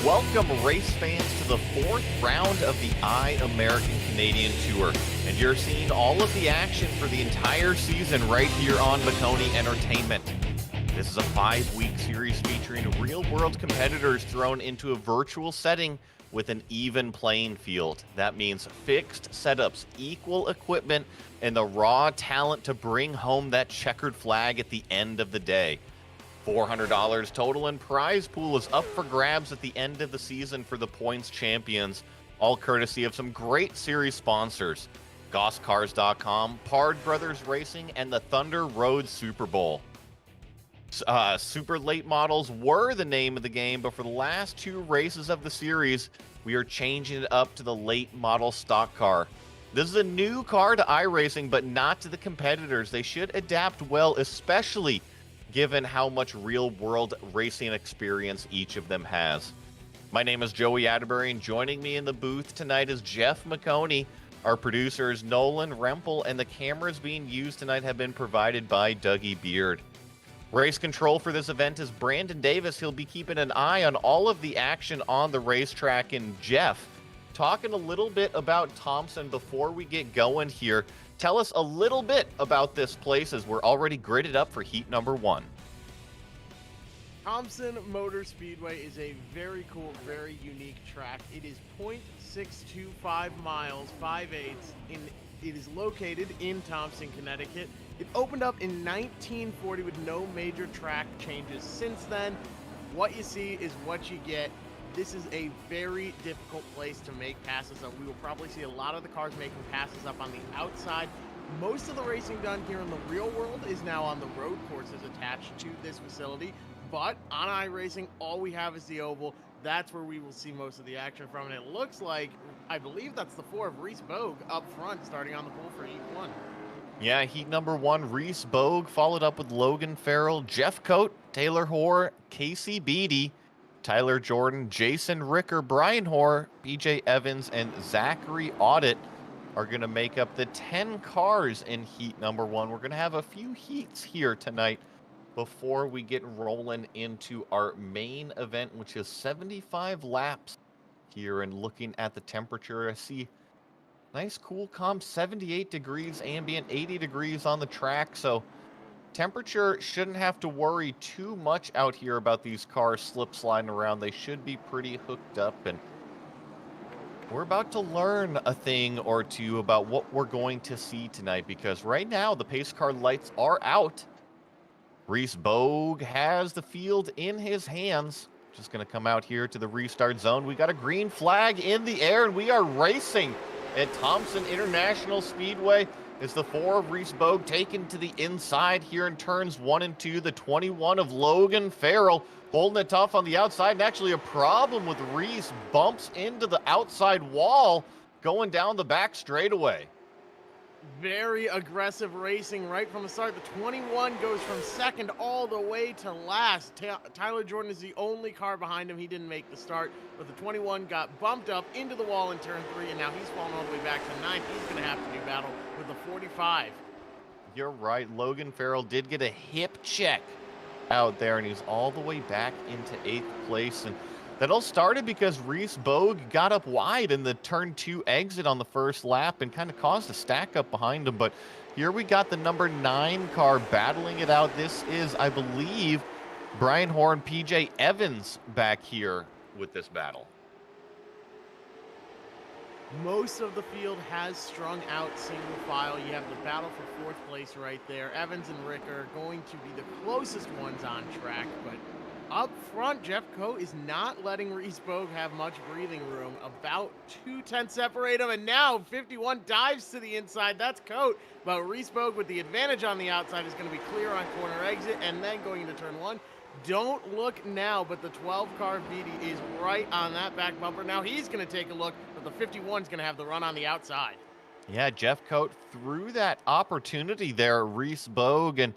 Welcome, race fans, to the fourth round of the iAmerican Canadian Tour. And you're seeing all of the action for the entire season right here on Maconi Entertainment. This is a 5-week series featuring real-world competitors thrown into a virtual setting with an even playing field. That means fixed setups, equal equipment, and the raw talent to bring home that checkered flag at the end of the day. $400 total and prize pool is up for grabs at the end of the season for the points champions, all courtesy of some great series sponsors: GossCars.com, Pard Brothers Racing, and the Thunder Road Super Bowl. Super late models were the name of the game, but for the last two races of the series, we are changing it up to the late model stock car. This is a new car to iRacing, but not to the competitors. They should adapt well, especially given how much real-world racing experience each of them has. My name is Joey Atterbury, and joining me in the booth tonight is Jeff Maconi. Our producers Nolan Rempel, and the cameras being used tonight have been provided by Dougie Beard. Race control for this event is Brandon Davis. He'll be keeping an eye on all of the action on the racetrack. And Jeff, talking a little bit about Thompson before we get going here. Tell us a little bit about this place as we're already gridded up for heat number 1. Thompson Motor Speedway is a very cool, very unique track. It is 0.625 miles, 5/8. It is located in Thompson, Connecticut. It opened up in 1940 with no major track changes since then. What you see is what you get. This is a very difficult place to make passes up. We will probably see a lot of the cars making passes up on the outside. Most of the racing done here in the real world is now on the road courses attached to this facility. But on iRacing, all we have is the oval. That's where we will see most of the action from. And it looks like, I believe that's the 4 of Reese Bogue up front, starting on the pole for heat 1. Yeah, heat number 1, Reese Bogue, followed up with Logan Farrell, Jeff Coate, Taylor Hoare, Casey Beatty, Tyler Jordan, Jason Ricker, Brian Hoare, BJ Evans, and Zachary Audit are going to make up the 10 cars in heat number 1. We're going to have a few heats here tonight before we get rolling into our main event, which is 75 laps here. And looking at the temperature, I see nice cool comp, 78 degrees ambient, 80 degrees on the track. So temperature shouldn't have to worry too much out here about these cars slip sliding around. They should be pretty hooked up, and we're about to learn a thing or two about what we're going to see tonight, because right now the pace car lights are out. Reese Bogue has the field in his hands. Just going to come out here to the restart zone. We got a green flag in the air, and we are racing at Thompson International Speedway. Is the 4 of Reese Bogue taken to the inside here in turns 1 and 2. The 21 of Logan Farrell holding it tough on the outside. And actually a problem with Reese, bumps into the outside wall going down the back straightaway. Very aggressive racing right from the start. The 21 goes from second all the way to last. Tyler Jordan is the only car behind him. He didn't make the start, but the 21 got bumped up into the wall in turn 3, and now he's fallen all the way back to 9th. He's going to have to do battle with the 45. You're right. Logan Farrell did get a hip check out there, and he's all the way back into 8th place. And that all started because Reese Bogue got up wide in the turn 2 exit on the first lap and kind of caused a stack up behind him. But here we got the number 9 car battling it out. This is, I believe, Brian Hoare and PJ Evans back here with this battle. Most of the field has strung out single file. You have the battle for 4th place right there. Evans and Rick are going to be the closest ones on track, but up front, Jeff Coate is not letting Reese Bogue have much breathing room. About 2/10 separate them, and now 51 dives to the inside. That's Coate, but Reese Bogue with the advantage on the outside is going to be clear on corner exit, and then going into turn 1. Don't look now, but the 12-car Beatty is right on that back bumper. Now he's going to take a look, but the 51 is going to have the run on the outside. Yeah, Jeff Coate threw that opportunity there, Reese Bogue, and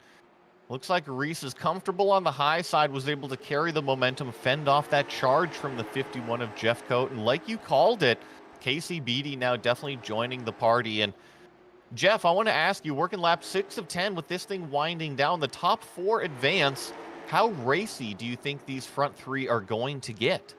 looks like Reese is comfortable on the high side, was able to carry the momentum, fend off that charge from the 51 of Jeff Coate. And like you called it, Casey Beatty now definitely joining the party. And Jeff, I want to ask you, working lap 6 of 10 with this thing winding down, the top 4 advance, how racy do you think these front 3 are going to get?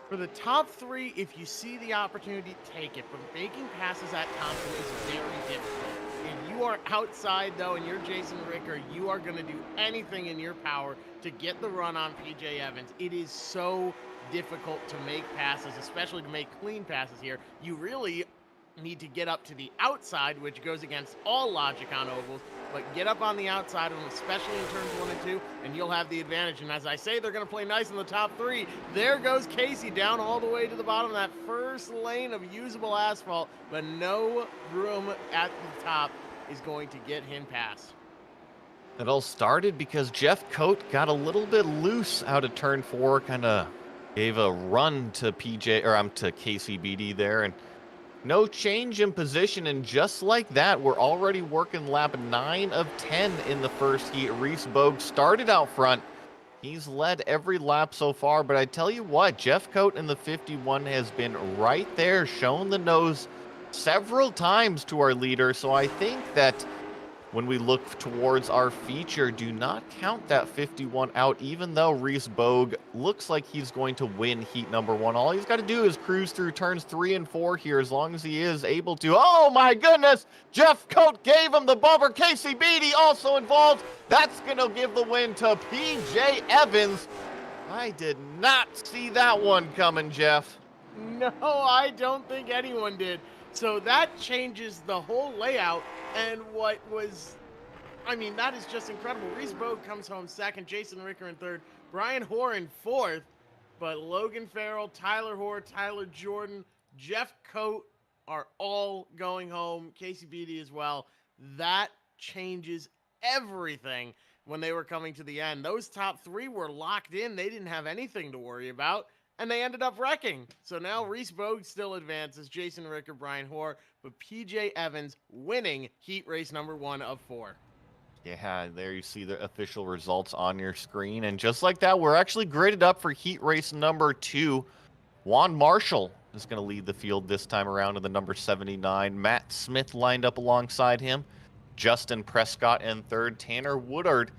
For the top 3, if you see the opportunity, take it. But making passes at Thompson is very difficult. If you are outside, though, and you're Jason Ricker, you are going to do anything in your power to get the run on PJ Evans. It is so difficult to make passes, especially to make clean passes here. You really need to get up to the outside, which goes against all logic on ovals, but get up on the outside of them, especially in turns 1 and 2, and you'll have the advantage. And as I say, they're going to play nice in the top 3. There goes Casey down all the way to the bottom of that first lane of usable asphalt, but no room at the top is going to get him past. It all started because Jeff Coate got a little bit loose out of turn 4, kind of gave a run to to Casey Beatty there, and no change in position, and just like that, we're already working lap 9 of 10 in the first heat. Reese Bogue started out front. He's led every lap so far, but I tell you what, Jeff Coate in the 51 has been right there, shown the nose several times to our leader, so I think that when we look towards our feature, do not count that 51 out, even though Reese Bogue looks like he's going to win heat number 1. All he's got to do is cruise through turns 3 and 4 here, as long as he is able to. Oh my goodness! Jeff Coate gave him the bumper. Casey Beatty also involved. That's going to give the win to PJ Evans. I did not see that one coming, Jeff. No, I don't think anyone did. So that changes the whole layout, and that is just incredible. Reese Bogue comes home second, Jason Ricker in third, Brian Hoare in fourth, but Logan Farrell, Tyler Hoare, Tyler Jordan, Jeff Coate are all going home, Casey Beatty as well. That changes everything when they were coming to the end. Those top 3 were locked in. They didn't have anything to worry about, and they ended up wrecking. So now Reese Bogue still advances, Jason Ricker, Brian Hoare, but PJ Evans winning heat race number 1 of 4. Yeah, there you see the official results on your screen. And just like that, we're actually graded up for heat race number 2. Juan Marshall is going to lead the field this time around in the number 79. Matt Smith lined up alongside him. Justin Prescott in third. Tanner Woodard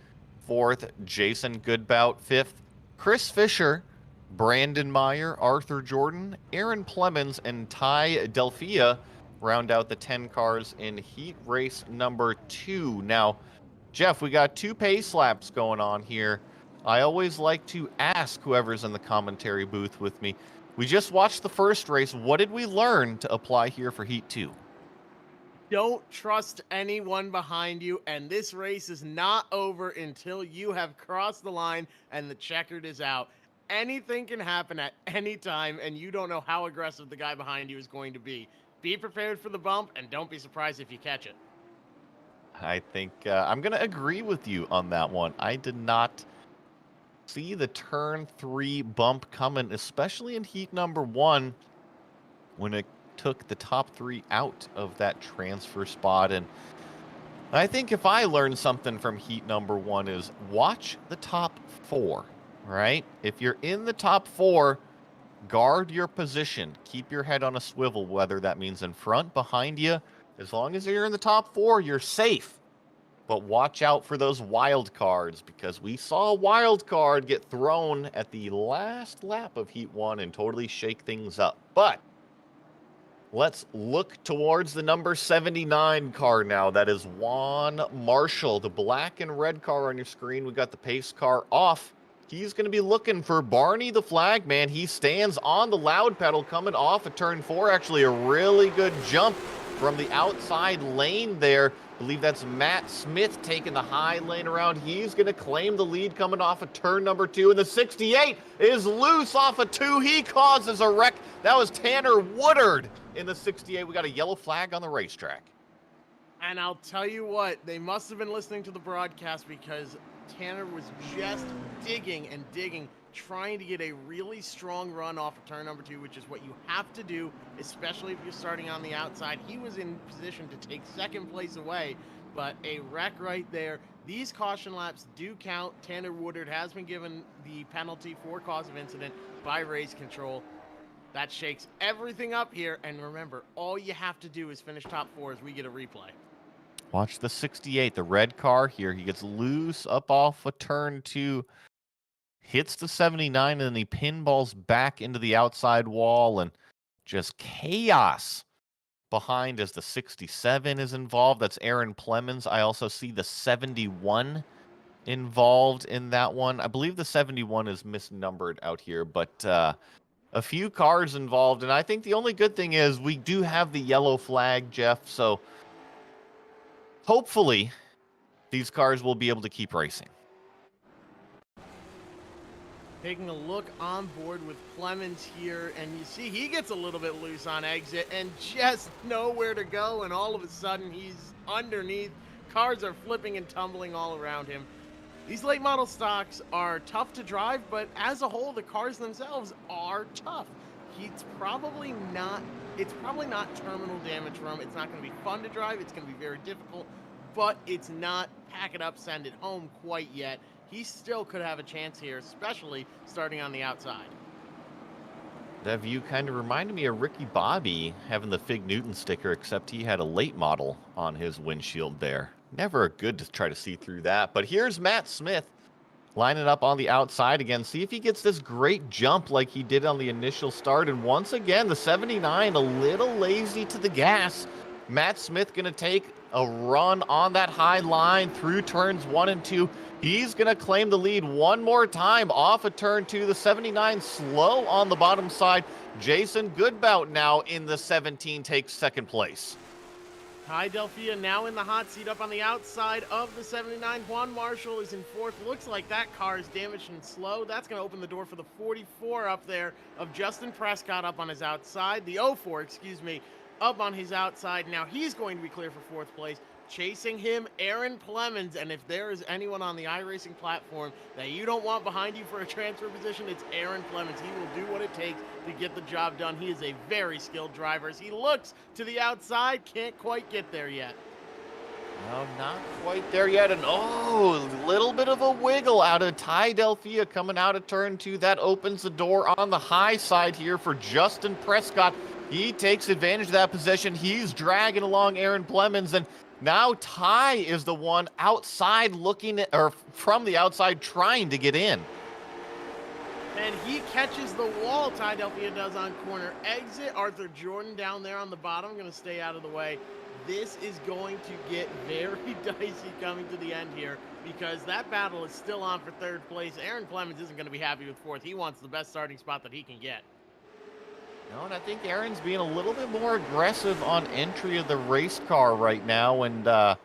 fourth. Jason Goodbout fifth. Chris Fisher, Brandon Meyer, Arthur Jordan, Aaron Plemons, and Ty Delphia round out the 10 cars in heat race number 2. Now, Jeff, we got 2 pace laps going on here. I always like to ask whoever's in the commentary booth with me. We just watched the first race. What did we learn to apply here for heat 2? Don't trust anyone behind you, and this race is not over until you have crossed the line and the checkered is out. Anything can happen at any time, and you don't know how aggressive the guy behind you is going to be. Be prepared for the bump, and don't be surprised if you catch it. I think I'm going to agree with you on that one. I did not see the turn 3 bump coming, especially in heat number 1 when it took the top 3 out of that transfer spot. And I think if I learned something from heat number 1 is watch the top 4, right? If you're in the top 4, guard your position. Keep your head on a swivel, whether that means in front, behind you. As long as you're in the top 4, you're safe. But watch out for those wild cards, because we saw a wild card get thrown at the last lap of Heat 1 and totally shake things up. But let's look towards the number 79 car now. That is Juan Marshall, the black and red car on your screen. We got the pace car off. He's going to be looking for Barney the flag man. He stands on the loud pedal coming off of turn 4. Actually, a really good jump from the outside lane there. I believe that's Matt Smith taking the high lane around. He's going to claim the lead coming off of turn number 2. And the 68 is loose off of 2. He causes a wreck. That was Tanner Woodard in the 68. We got a yellow flag on the racetrack. And I'll tell you what, they must have been listening to the broadcast, because Tanner was just digging and digging, trying to get a really strong run off of turn number 2, which is what you have to do, especially if you're starting on the outside. He was in position to take second place away, but a wreck right there. These caution laps do count. Tanner Woodard has been given the penalty for cause of incident by race control. That shakes everything up here, and remember, all you have to do is finish top 4 as we get a replay. Watch the 68, the red car here. He gets loose up off of turn 2. Hits the 79, and then he pinballs back into the outside wall, and just chaos behind as the 67 is involved. That's Aaron Plemons. I also see the 71 involved in that one. I believe the 71 is misnumbered out here, but a few cars involved. And I think the only good thing is we do have the yellow flag, Jeff, so hopefully these cars will be able to keep racing. Taking a look on board with Clemens here, and you see he gets a little bit loose on exit and just nowhere to go, and all of a sudden he's underneath. Cars are flipping and tumbling all around him. These late model stocks are tough to drive, but as a whole, the cars themselves are tough. It's probably not terminal damage from him. It's not going to be fun to drive. It's going to be very difficult, but it's not pack it up, send it home quite yet. He still could have a chance here, especially starting on the outside. That view kind of reminded me of Ricky Bobby having the Fig Newton sticker, except he had a late model on his windshield there. Never good to try to see through that. But here's Matt Smith lining up on the outside again. See if he gets this great jump like he did on the initial start. And once again, the 79 a little lazy to the gas. Matt Smith going to take a run on that high line through turns 1 and 2. He's going to claim the lead one more time off of turn 2. The 79 slow on the bottom side. Jason Goodbout now in the 17 takes second place. Ty Delphia now in the hot seat up on the outside of the 79. Juan Marshall is in 4th. Looks like that car is damaged and slow. That's going to open the door for the 44 up there of Justin Prescott up on his outside. The 04, up on his outside. Now he's going to be clear for 4th place. Chasing him, Aaron Plemons, and if there is anyone on the iRacing platform that you don't want behind you for a transfer position, it's Aaron Plemons. He will do what it takes to get the job done. He is a very skilled driver. As he looks to the outside, can't quite get there yet. No, not quite there yet. And a little bit of a wiggle out of Ty Delphia coming out of turn 2. That opens the door on the high side here for Justin Prescott. He takes advantage of that position. He's dragging along Aaron Plemons, and now Ty is the one outside from the outside trying to get in. And he catches the wall, Ty Delphia does on corner exit. Arthur Jordan down there on the bottom, going to stay out of the way. This is going to get very dicey coming to the end here, because that battle is still on for 3rd place. Aaron Plemons isn't going to be happy with 4th. He wants the best starting spot that he can get. No, and I think Aaron's being a little bit more aggressive on entry of the race car right now, and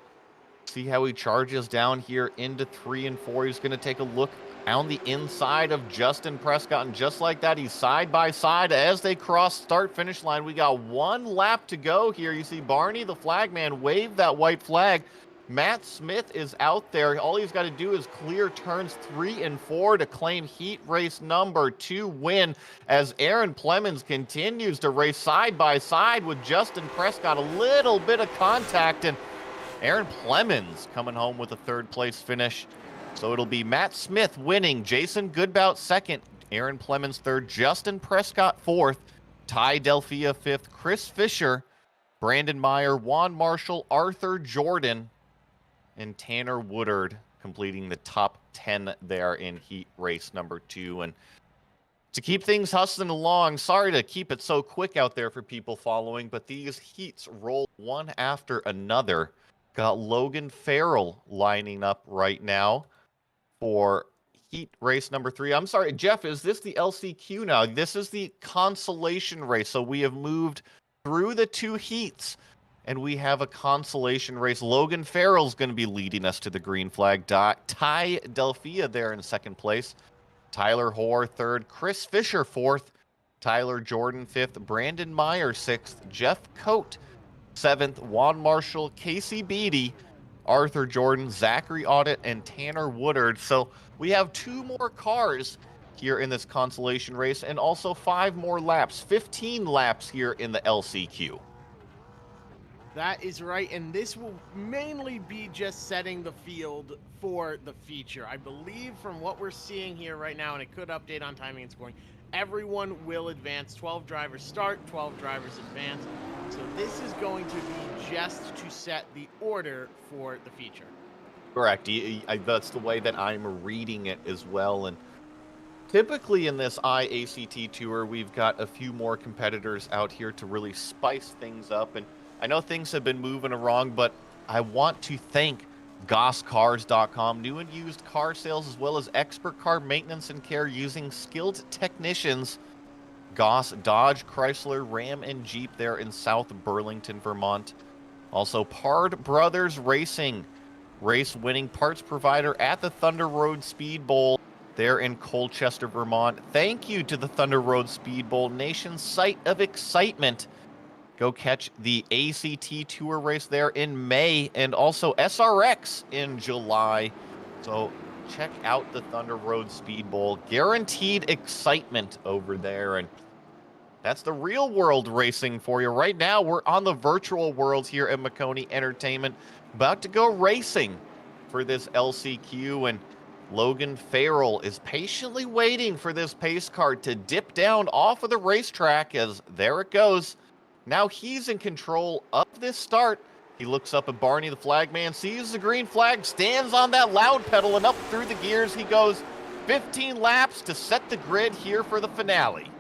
see how he charges down here into 3 and 4. He's going to take a look on the inside of Justin Prescott, and just like that, he's side by side as they cross start-finish line. We got 1 lap to go here. You see Barney, the flag man, wave that white flag. Matt Smith is out there. All he's got to do is clear turns 3 and 4 to claim heat race number 2 win, as Aaron Plemons continues to race side by side with Justin Prescott. A little bit of contact, and Aaron Plemons coming home with a third place finish. So it'll be Matt Smith winning, Jason Goodbout second, Aaron Plemons third, Justin Prescott fourth, Ty Delphia fifth, Chris Fisher, Brandon Meyer, Juan Marshall, Arthur Jordan, and Tanner Woodard completing the top 10 there in heat race number 2. And to keep things hustling along, sorry to keep it so quick out there for people following, but these heats roll one after another. Got Logan Farrell lining up right now for heat race number 3. I'm sorry, Jeff, is this the LCQ now? This is the consolation race. So we have moved through the 2 heats, and we have a consolation race. Logan Farrell's going to be leading us to the green flag. Ty Delphia there in second place. Tyler Hoare third. Chris Fisher fourth. Tyler Jordan fifth. Brandon Meyer sixth. Jeff Coate seventh. Juan Marshall, Casey Beatty, Arthur Jordan, Zachary Audit, and Tanner Woodard. So we have 2 more cars here in this consolation race, and also 5 more laps. 15 laps here in the LCQ. That is right, and this will mainly be just setting the field for the feature. I believe from what we're seeing here right now, and it could update on timing and scoring, everyone will advance. 12 drivers start, 12 drivers advance. So this is going to be just to set the order for the feature. Correct. That's the way that I'm reading it as well. And typically in this iACT Tour, we've got a few more competitors out here to really spice things up. And I know things have been moving along, but I want to thank GossCars.com, new and used car sales, as well as expert car maintenance and care using skilled technicians. Goss, Dodge, Chrysler, Ram, and Jeep there in South Burlington, Vermont. Also, Pard Brothers Racing, race-winning parts provider at the Thunder Road Speed Bowl there in Colchester, Vermont. Thank you to the Thunder Road Speed Bowl, nation's site of excitement. Go catch the ACT Tour race there in May, and also SRX in July. So check out the Thunder Road Speed Bowl. Guaranteed excitement over there. And that's the real world racing for you. Right now, we're on the virtual world here at Maconi Entertainment, about to go racing for this LCQ. And Logan Farrell is patiently waiting for this pace car to dip down off of the racetrack, as there it goes. Now he's in control of this start. He looks up at Barney, the flagman, sees the green flag, stands on that loud pedal, and up through the gears he goes. 15 laps to set the grid here for the finale.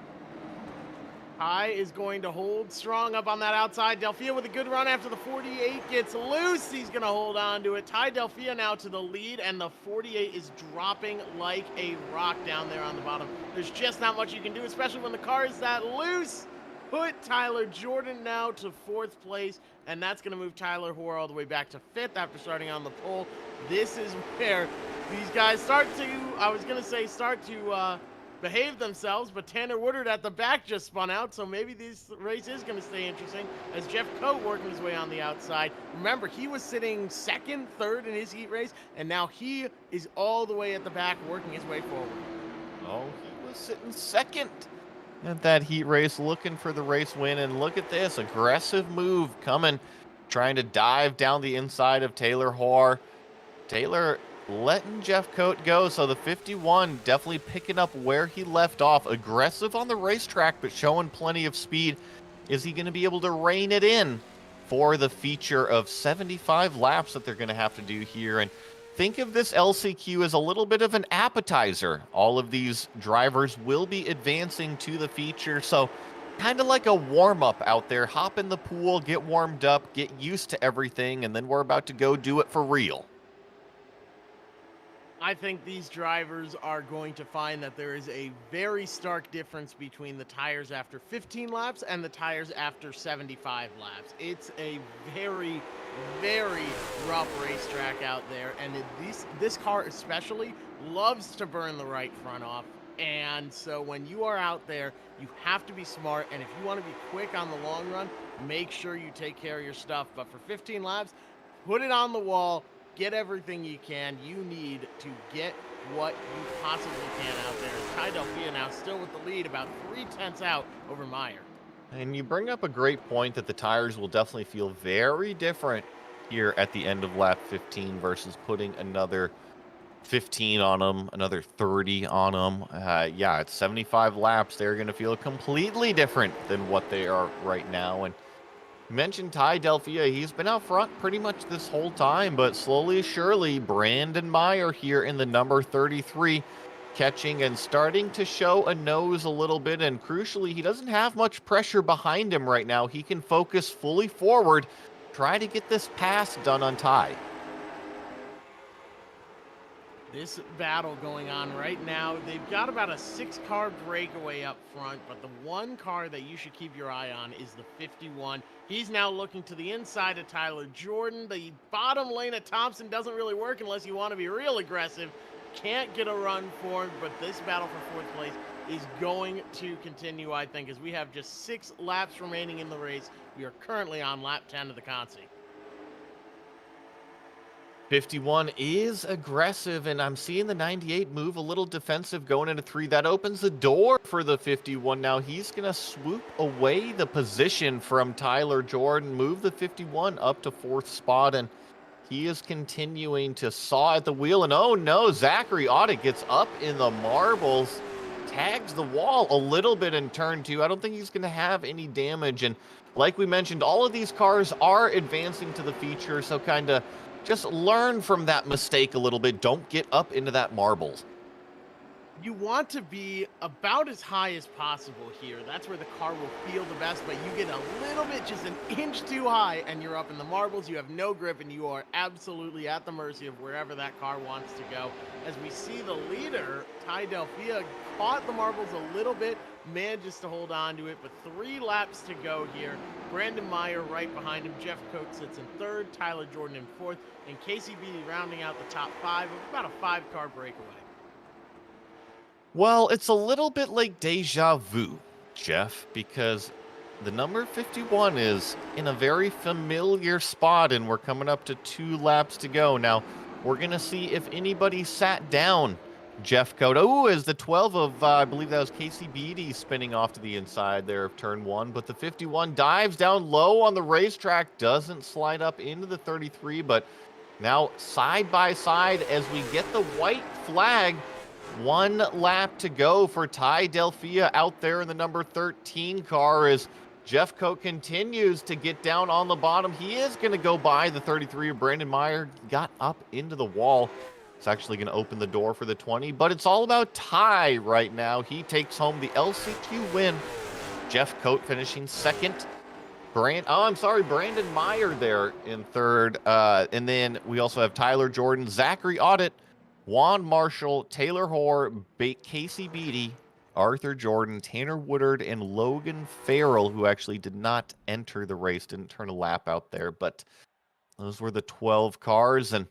Ty is going to hold strong up on that outside. Delphia with a good run after the 48 gets loose. He's going to hold on to it. Ty Delphia now to the lead, and the 48 is dropping like a rock down there on the bottom. There's just not much you can do, especially when the car is that loose. Put Tyler Jordan now to 4th place, and that's going to move Tyler Hoare all the way back to 5th after starting on the pole. This is where these guys start to behave themselves, but Tanner Woodard at the back just spun out, so maybe this race is going to stay interesting as Jeff Coate working his way on the outside. Remember, he was sitting 2nd, 3rd in his heat race, and now he is all the way at the back working his way forward. Oh, he was sitting 2nd at that heat race, looking for the race win. And look at this aggressive move coming, trying to dive down the inside of Taylor Hoare. Taylor letting Jeff Coate go, so the 51 definitely picking up where he left off. Aggressive on the racetrack, but showing plenty of speed. Is he going to be able to rein it in for the feature of 75 laps that they're going to have to do here? And think of this LCQ as a little bit of an appetizer. All of these drivers will be advancing to the feature, so kind of like a warm-up out there. Hop in the pool, get warmed up, get used to everything, and then we're about to go do it for real. I think these drivers are going to find that there is a very stark difference between the tires after 15 laps and the tires after 75 laps. It's a very, very rough racetrack out there, and this car especially loves to burn the right front off. And so when you are out there, you have to be smart, and if you want to be quick on the long run, make sure you take care of your stuff. But for 15 laps, put it on the wall, get everything you can. You need to get what you possibly can out there. Ty Delphia now still with the lead, about 3/10 out over Meyer. And you bring up a great point that the tires will definitely feel very different here at the end of lap 15 versus putting another 15 on them, another 30 on them. Yeah, it's 75 laps. They're going to feel completely different than what they are right now. And you mentioned Ty Delphia. He's been out front pretty much this whole time, but slowly, surely, Brandon Meyer here in the number 33, catching and starting to show a nose a little bit. And crucially, he doesn't have much pressure behind him right now. He can focus fully forward, try to get this pass done on Ty. This battle going on right now. They've got about a 6-car breakaway up front, but the one car that you should keep your eye on is the 51. He's now looking to the inside of Tyler Jordan. The bottom lane at Thompson doesn't really work unless you want to be real aggressive. Can't get a run for him, but this battle for 4th place is going to continue, I think, as we have just 6 laps remaining in the race. We are currently on lap 10 of the Consi. 51 is aggressive, and I'm seeing the 98 move a little defensive going into 3. That opens the door for the 51. Now he's going to swoop away the position from Tyler Jordan, move the 51 up to 4th spot, and he is continuing to saw at the wheel. And oh no, Zachary Audit gets up in the marbles, tags the wall a little bit in turn 2. I don't think he's going to have any damage, and like we mentioned, all of these cars are advancing to the feature, so kind of just learn from that mistake a little bit. Don't get up into that marbles. You want to be about as high as possible here. That's where the car will feel the best, but you get a little bit, just an inch too high, and you're up in the marbles. You have no grip, and you are absolutely at the mercy of wherever that car wants to go. As we see the leader, Ty Delphia, caught the marbles a little bit, manages to hold on to it, but 3 laps to go here. Brandon Meyer right behind him. Jeff Coates sits in 3rd, Tyler Jordan in 4th, and Casey Beatty rounding out the top 5 with about a 5-car breakaway. Well, it's a little bit like deja vu, Jeff, because the number 51 is in a very familiar spot, and we're coming up to 2 laps to go. Now, we're going to see if anybody sat down Jeff Coates. Oh, is the 12 of, I believe that was Casey Beatty spinning off to the inside there of turn 1, but the 51 dives down low on the racetrack, doesn't slide up into the 33, but now side by side as we get the white flag. 1 lap to go for Ty Delphia out there in the number 13 car as Jeff Coates continues to get down on the bottom. He is going to go by the 33 of Brandon Meyer, got up into the wall. It's actually going to open the door for the 20, but it's all about Ty right now. He takes home the LCQ win. Jeff Coates finishing 2nd. Brandon Meyer there in 3rd. And then we also have Tyler Jordan, Zachary Audit, Juan Marshall, Taylor Hoare, Casey Beatty, Arthur Jordan, Tanner Woodard, and Logan Farrell, who actually did not enter the race, didn't turn a lap out there. But those were the 12 cars. And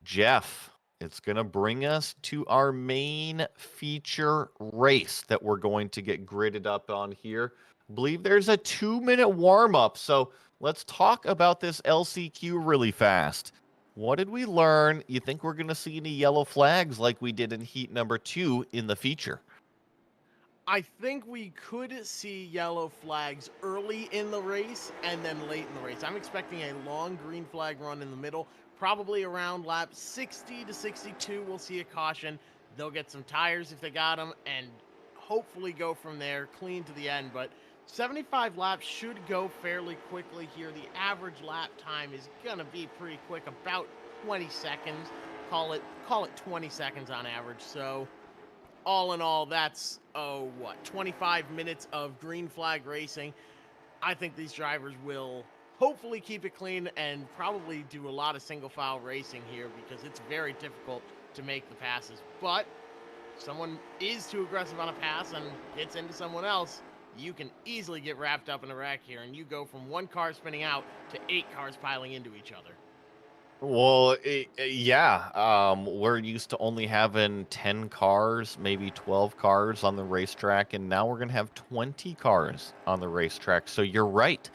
Jeff, it's going to bring us to our main feature race that we're going to get gridded up on here. I believe there's a 2-minute warm-up. So let's talk about this LCQ really fast. What did we learn? You think we're going to see any yellow flags like we did in heat number 2 in the feature? I think we could see yellow flags early in the race and then late in the race. I'm expecting a long green flag run in the middle, probably around lap 60 to 62. We'll see a caution. They'll get some tires if they got them and hopefully go from there clean to the end. But 75 laps should go fairly quickly here. The average lap time is going to be pretty quick, about 20 seconds. Call it 20 seconds on average. So all in all, that's, 25 minutes of green flag racing. I think these drivers will hopefully keep it clean and probably do a lot of single file racing here because it's very difficult to make the passes. But if someone is too aggressive on a pass and gets into someone else, you can easily get wrapped up in a wreck here, and you go from 1 car spinning out to 8 cars piling into each other. Well, yeah. We're used to only having 10 cars, maybe 12 cars on the racetrack, and now we're going to have 20 cars on the racetrack. So you're right.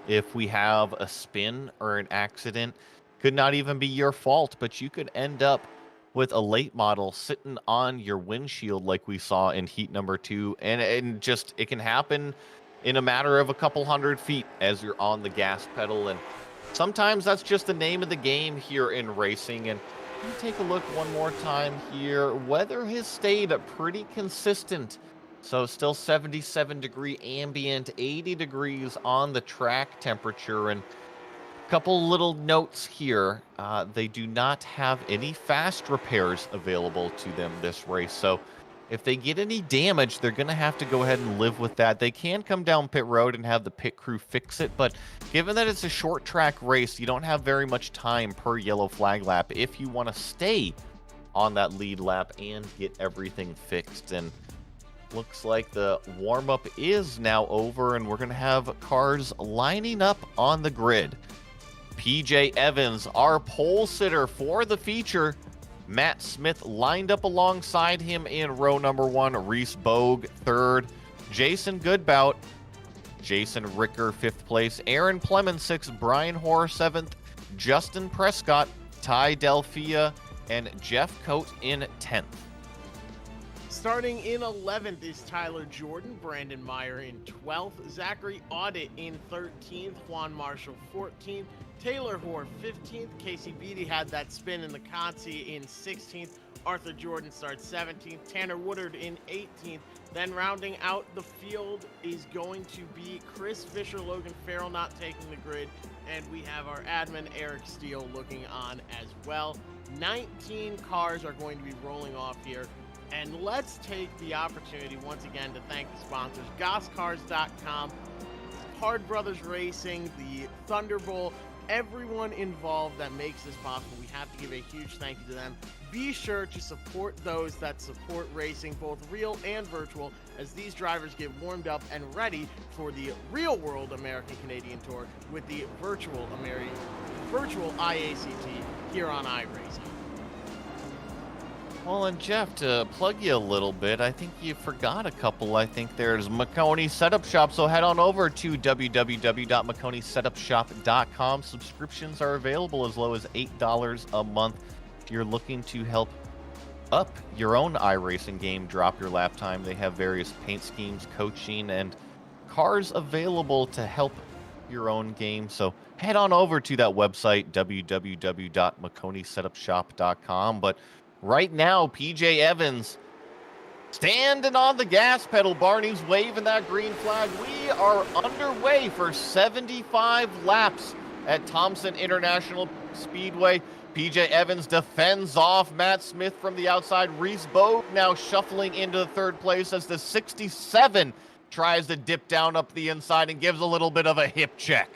if we have a spin or an accident. Could not even be your fault, but you could end up with a late model sitting on your windshield like we saw in heat number 2. And just, it can happen in a matter of a couple hundred feet as you're on the gas pedal. And sometimes that's just the name of the game here in racing. And you take a look one more time here. Weather has stayed pretty consistent. So still 77-degree ambient, 80 degrees on the track temperature. And a couple little notes here. They do not have any fast repairs available to them this race. So if they get any damage, they're going to have to go ahead and live with that. They can come down pit road and have the pit crew fix it. But given that it's a short track race, you don't have very much time per yellow flag lap if you want to stay on that lead lap and get everything fixed. And looks like the warm-up is now over, and we're going to have cars lining up on the grid. PJ Evans, our pole sitter for the feature. Matt Smith lined up alongside him in row number 1. Reese Bogue, 3rd. Jason Goodbout. Jason Ricker, 5th place. Aaron Plemons, 6th. Brian Hoare, 7th. Justin Prescott, Ty Delphia, and Jeff Coate in 10th. Starting in 11th is Tyler Jordan, Brandon Meyer in 12th, Zachary Audit in 13th, Juan Marshall 14th, Taylor Hoare 15th, Casey Beatty had that spin in the Consi in 16th, Arthur Jordan starts 17th, Tanner Woodard in 18th. Then rounding out the field is going to be Chris Fisher, Logan Farrell not taking the grid, and we have our admin Eric Steele looking on as well. 19 cars are going to be rolling off here. And let's take the opportunity once again to thank the sponsors, GossCars.com, Hard Brothers Racing, the Thunderbolt, everyone involved that makes this possible. We have to give a huge thank you to them. Be sure to support those that support racing, both real and virtual, as these drivers get warmed up and ready for the real world American Canadian Tour with the virtual IACT here on iRacing. Well, and Jeff, to plug you a little bit, I think you forgot a couple. I think there's Maconi Setup Shop, so head on over to www.maconisetupshop.com. Subscriptions are available as low as $8 a month. If you're looking to help up your own iRacing game, drop your lap time, they have various paint schemes, coaching, and cars available to help your own game. So head on over to that website, www.maconisetupshop.com. But right now, PJ Evans standing on the gas pedal. Barney's waving that green flag. We are underway for 75 laps at Thompson International Speedway. PJ Evans defends off Matt Smith from the outside. Reese Bogue now shuffling into the 3rd place as the 67 tries to dip down up the inside and gives a little bit of a hip check.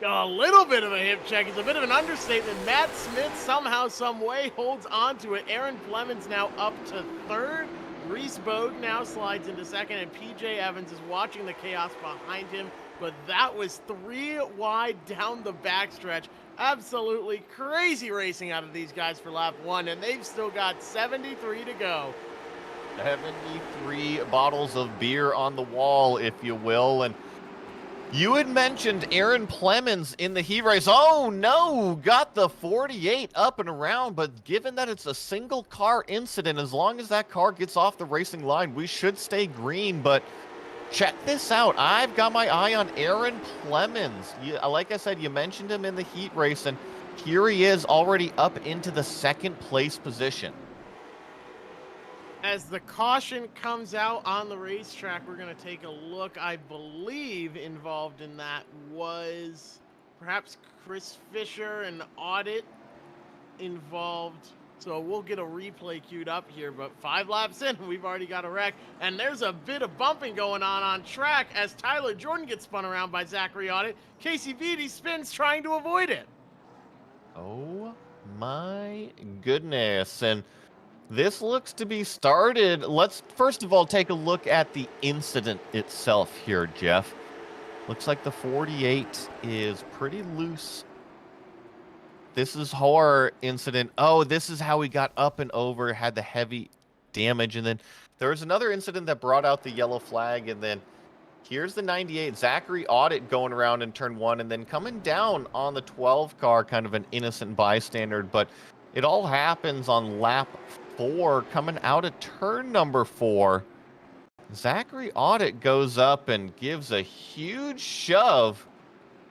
A little bit of a hip check is a bit of an understatement. Matt Smith somehow, some way holds on to it. Aaron Plemons now up to 3rd. Reese Bogue now slides into 2nd, and PJ Evans is watching the chaos behind him. But that was 3 wide down the backstretch. Absolutely crazy racing out of these guys for lap 1, and they've still got 73 to go. 73 bottles of beer on the wall, if you will. And you had mentioned Aaron Plemons in the heat race. Oh, no, got the 48 up and around. But given that it's a single car incident, as long as that car gets off the racing line, we should stay green. But check this out. I've got my eye on Aaron Plemons. Like I said, you mentioned him in the heat race, and here he is already up into the 2nd place position. As the caution comes out on the racetrack, we're going to take a look. I believe involved in that was perhaps Chris Fisher, and Audit involved. So we'll get a replay queued up here, but 5 laps in, we've already got a wreck. And there's a bit of bumping going on track as Tyler Jordan gets spun around by Zachary Audit. Casey Beatty spins trying to avoid it. Oh my goodness. And this looks to be started. Let's first of all take a look at the incident itself here, Jeff. Looks like the 48 is pretty loose. This is horror incident. Oh, this is how he got up and over, had the heavy damage. And then there was another incident that brought out the yellow flag. And then Here's the 98. Zachary Audit going around in turn 1 and then coming down on the 12 car, kind of an innocent bystander. But it all happens on lap 4, coming out of turn number 4. Zachary Audit goes up and gives a huge shove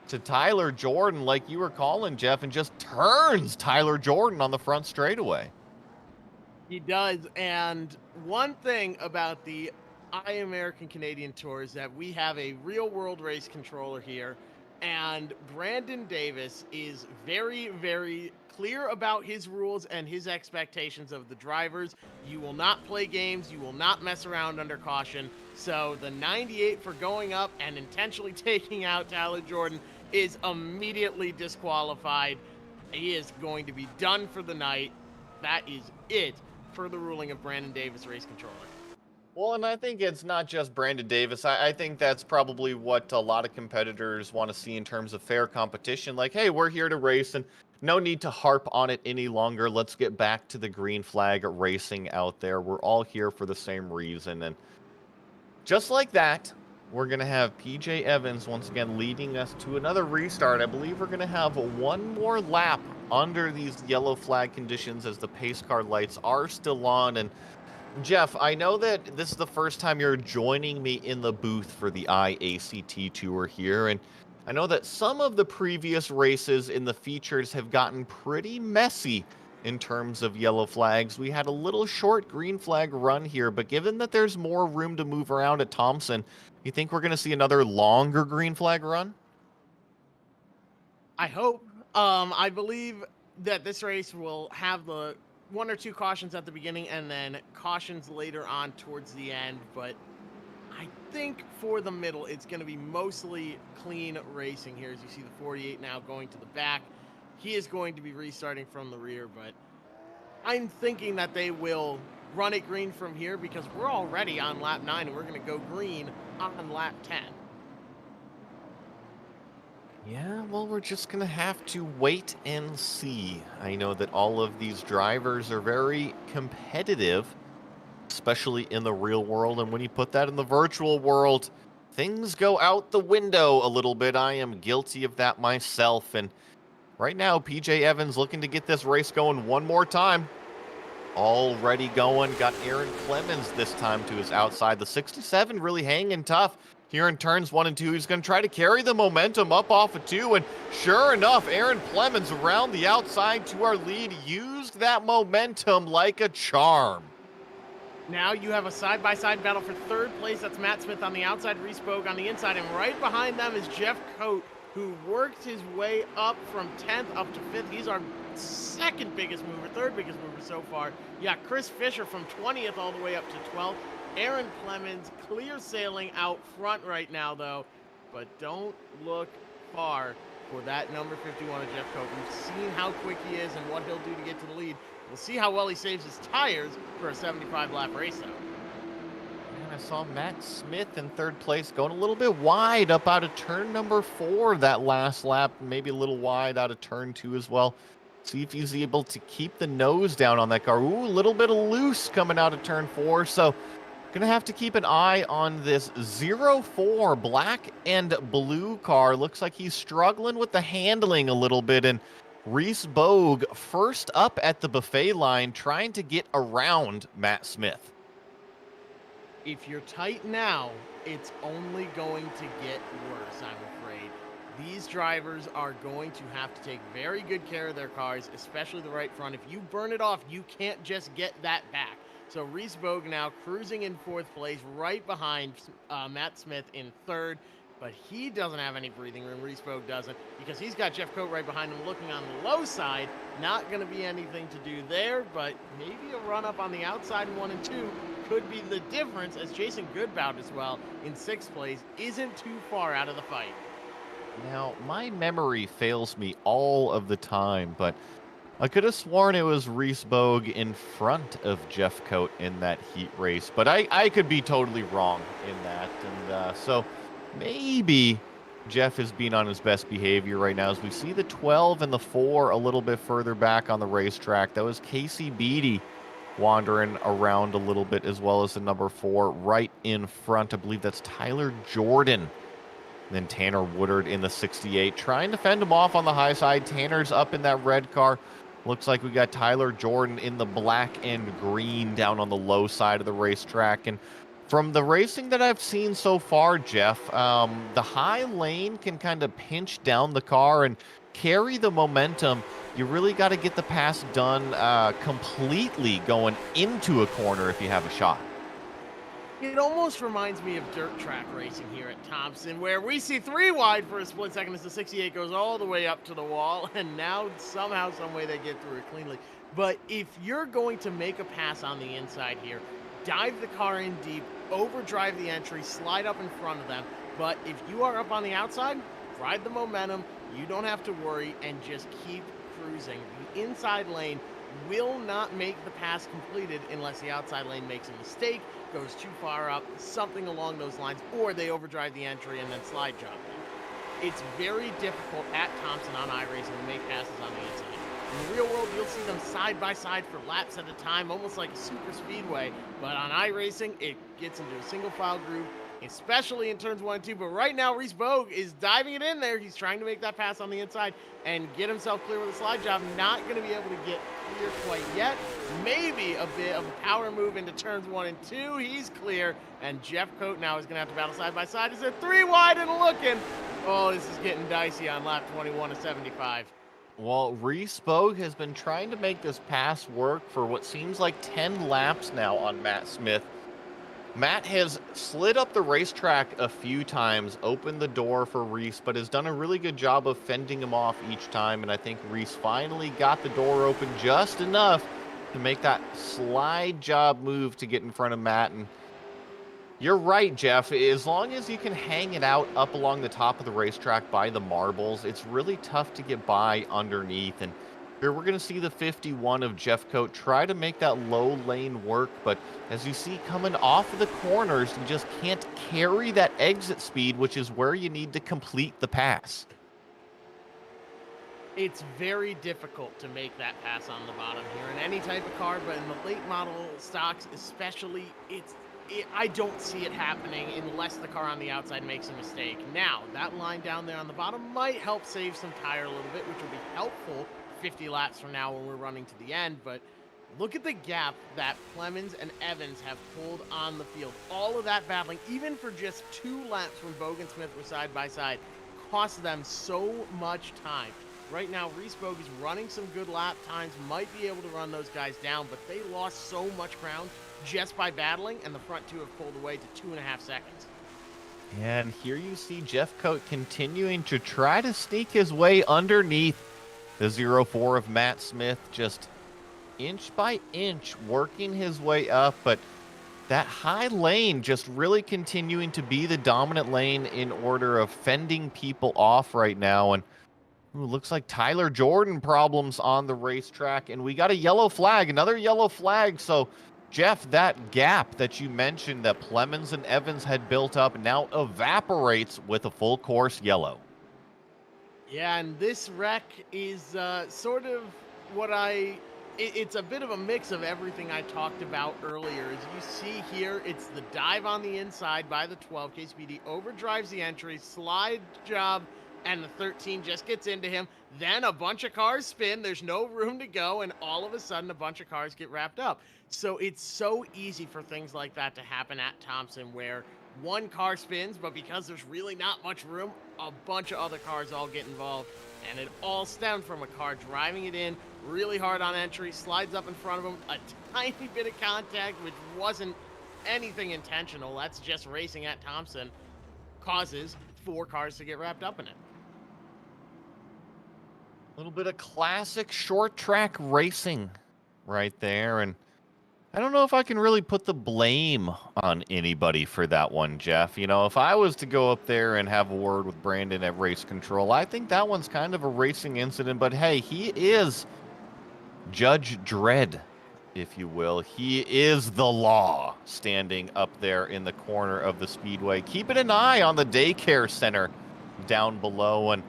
to Tyler Jordan, like you were calling, Jeff, and just turns Tyler Jordan on the front straightaway. He does, and one thing about the iAmerican Canadian Tour is that we have a real-world race controller here, and Brandon Davis is very, very clear about his rules and his expectations of the drivers. You will not play games. You will not mess around under caution. So the 98 for going up and intentionally taking out Tyler Jordan is immediately disqualified. He is going to be done for the night. That is it for the ruling of Brandon Davis, race controller. Well, and I think it's not just Brandon Davis. I think that's probably what a lot of competitors want to see in terms of fair competition. Like, hey, we're here to race, and no need to harp on it any longer. Let's get back to the green flag racing out there. We're all here for the same reason. And just like that, we're going to have PJ Evans once again leading us to another restart. I believe we're going to have one more lap under these yellow flag conditions as the pace car lights are still on. And Jeff, I know that this is the first time you're joining me in the booth for the IACT Tour here, and I know that some of the previous races in the features have gotten pretty messy in terms of yellow flags. We had a little short green flag run here, but given that there's more room to move around at Thompson, you think we're going to see another longer green flag run? I hope. I believe that this race will have the 1 or 2 cautions at the beginning and then cautions later on towards the end, but I think for the middle it's going to be mostly clean racing here. As you see the 48 now going to the back, he is going to be restarting from the rear, but I'm thinking that they will run it green from here because we're already on lap 9 and we're going to go green on lap 10. Yeah, well, we're just going to have to wait and see. I know that all of these drivers are very competitive, especially in the real world. And when you put that in the virtual world, things go out the window a little bit. I am guilty of that myself. And right now, PJ Evans looking to get this race going one more time. Already going. Got Aaron Clemens this time to his outside. The 67 really hanging tough. Here in turns 1 and 2, he's going to try to carry the momentum up off of 2, and sure enough, Aaron Clemens around the outside to our lead used that momentum like a charm. Now you have a side-by-side battle for 3rd place. That's Matt Smith on the outside, Reese Bogue on the inside, and right behind them is Jeff Coate, who worked his way up from 10th up to 5th. He's our 2nd biggest mover, 3rd biggest mover so far. You got Chris Fisher from 20th all the way up to 12th. Aaron Clemens clear sailing out front right now, though. But don't look far for that number 51 of Jeff Coate. We've seen how quick he is and what he'll do to get to the lead. We'll see how well he saves his tires for a 75-lap race, though. And I saw Matt Smith in 3rd place going a little bit wide up out of turn number 4 that last lap. Maybe a little wide out of turn 2 as well. See if he's able to keep the nose down on that car. Ooh, a little bit of loose coming out of turn 4. So gonna have to keep an eye on this 04 black and blue car. Looks like he's struggling with the handling a little bit, and Reese Bogue first up at the buffet line trying to get around Matt Smith. If you're tight now, it's only going to get worse, I'm afraid. These drivers are going to have to take very good care of their cars, especially the right front. If you burn it off, you can't just get that back. So Reese Bogue now cruising in 4th place, right behind Matt Smith in 3rd. But he doesn't have any breathing room. Reese Bogue doesn't, because he's got Jeff Coate right behind him looking on the low side. Not going to be anything to do there, but maybe a run up on the outside in 1 and 2 could be the difference, as Jason Goodbout as well in 6th place isn't too far out of the fight. Now, my memory fails me all of the time, but I could have sworn it was Reese Bogue in front of Jeff Coate in that heat race, but I could be totally wrong in that. And so maybe Jeff is being on his best behavior right now as we see the 12 and the 4 a little bit further back on the racetrack. That was Casey Beatty wandering around a little bit, as well as the number 4 right in front. I believe that's Tyler Jordan. And then Tanner Woodard in the 68, trying to fend him off on the high side. Tanner's up in that red car. Looks like we got Tyler Jordan in the black and green down on the low side of the racetrack. And from the racing that I've seen so far, Jeff, the high lane can kind of pinch down the car and carry the momentum. You really got to get the pass done completely going into a corner if you have a shot. It almost reminds me of dirt track racing here at Thompson, where we see 3 wide for a split second as the 68 goes all the way up to the wall, and now somehow, some way they get through it cleanly. But if you're going to make a pass on the inside here, dive the car in deep, overdrive the entry, slide up in front of them. But if you are up on the outside, ride the momentum. You don't have to worry and just keep cruising. The inside lane will not make the pass completed unless the outside lane makes a mistake, goes too far up, something along those lines, or they overdrive the entry and then slide jump them. It's very difficult at Thompson on iRacing to make passes on the inside. In the real world, you'll see them side by side for laps at a time, almost like a super speedway, but on iRacing, it gets into a single file groove, especially in turns 1 and 2. But right now, Reese Bogue is diving it in there. He's trying to make that pass on the inside and get himself clear with a slide job. Not going to be able to get clear quite yet. Maybe a bit of a power move into turns 1 and 2. He's clear, and Jeff Coat now is going to have to battle side by side. Is it 3 wide and looking? Oh, this is getting dicey on lap 21 of 75. Well, Reese Bogue has been trying to make this pass work for what seems like 10 laps now on Matt Smith. Matt has slid up the racetrack a few times, opened the door for Reese, but has done a really good job of fending him off each time. And I think Reese finally got the door open just enough to make that slide job move to get in front of Matt. And you're right, Jeff. As long as you can hang it out up along the top of the racetrack by the marbles, it's really tough to get by underneath. And here we're going to see the 51 of Jeff Coat try to make that low lane work, but as you see coming off of the corners, you just can't carry that exit speed, which is where you need to complete the pass. It's very difficult to make that pass on the bottom here in any type of car, but in the late model stocks especially, I don't see it happening unless the car on the outside makes a mistake. Now, that line down there on the bottom might help save some tire a little bit, which will be helpful 50 laps from now when we're running to the end. But look at the gap that Clemens and Evans have pulled on the field. All of that battling, even for just 2 laps when Bogue and Smith were side by side, cost them so much time. Right now, Reese Bogue is running some good lap times, might be able to run those guys down, but they lost so much ground just by battling, and the front 2 have pulled away to 2.5 seconds. And here you see Jeff Coat continuing to try to sneak his way underneath the 04 of Matt Smith, just inch by inch working his way up, but that high lane just really continuing to be the dominant lane in order of fending people off right now. And looks like Tyler Jordan problems on the racetrack, and we got a yellow flag, another yellow flag. So Jeff, that gap that you mentioned that Clemens and Evans had built up now evaporates with a full course yellow. Yeah, and this wreck is sort of what it's a bit of a mix of everything I talked about earlier. As you see here, it's the dive on the inside by the 12. KCPD overdrives the entry, slide job, and the 13 just gets into him. Then a bunch of cars spin. There's no room to go, and all of a sudden a bunch of cars get wrapped up. So it's so easy for things like that to happen at Thompson, where one car spins, but because there's really not much room, a bunch of other cars all get involved. And it all stemmed from a car driving it in really hard on entry, slides up in front of him, a tiny bit of contact, which wasn't anything intentional. That's just racing at Thompson, causes 4 cars to get wrapped up in it. A little bit of classic short track racing right there. And I don't know if I can really put the blame on anybody for that one, Jeff. You know, if I was to go up there and have a word with Brandon at Race Control, I think that one's kind of a racing incident. But hey, he is Judge Dredd, if you will. He is the law standing up there in the corner of the speedway, keeping an eye on the daycare center down below. And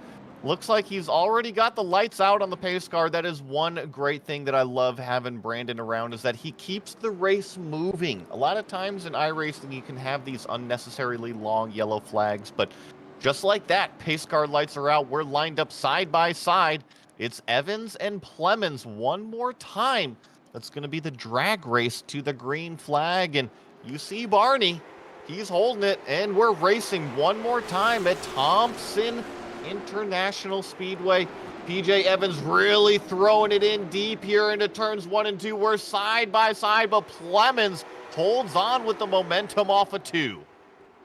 Looks like he's already got the lights out on the pace car. That is one great thing that I love having Brandon around, is that he keeps the race moving. A lot of times in iRacing, you can have these unnecessarily long yellow flags, but just like that, pace car lights are out. We're lined up side by side. It's Evans and Plemons one more time. That's going to be the drag race to the green flag, and you see Barney. He's holding it, and we're racing one more time at Thompson International Speedway. PJ Evans really throwing it in deep here into turns 1 and 2. We're side by side, but Plemons holds on with the momentum off of 2.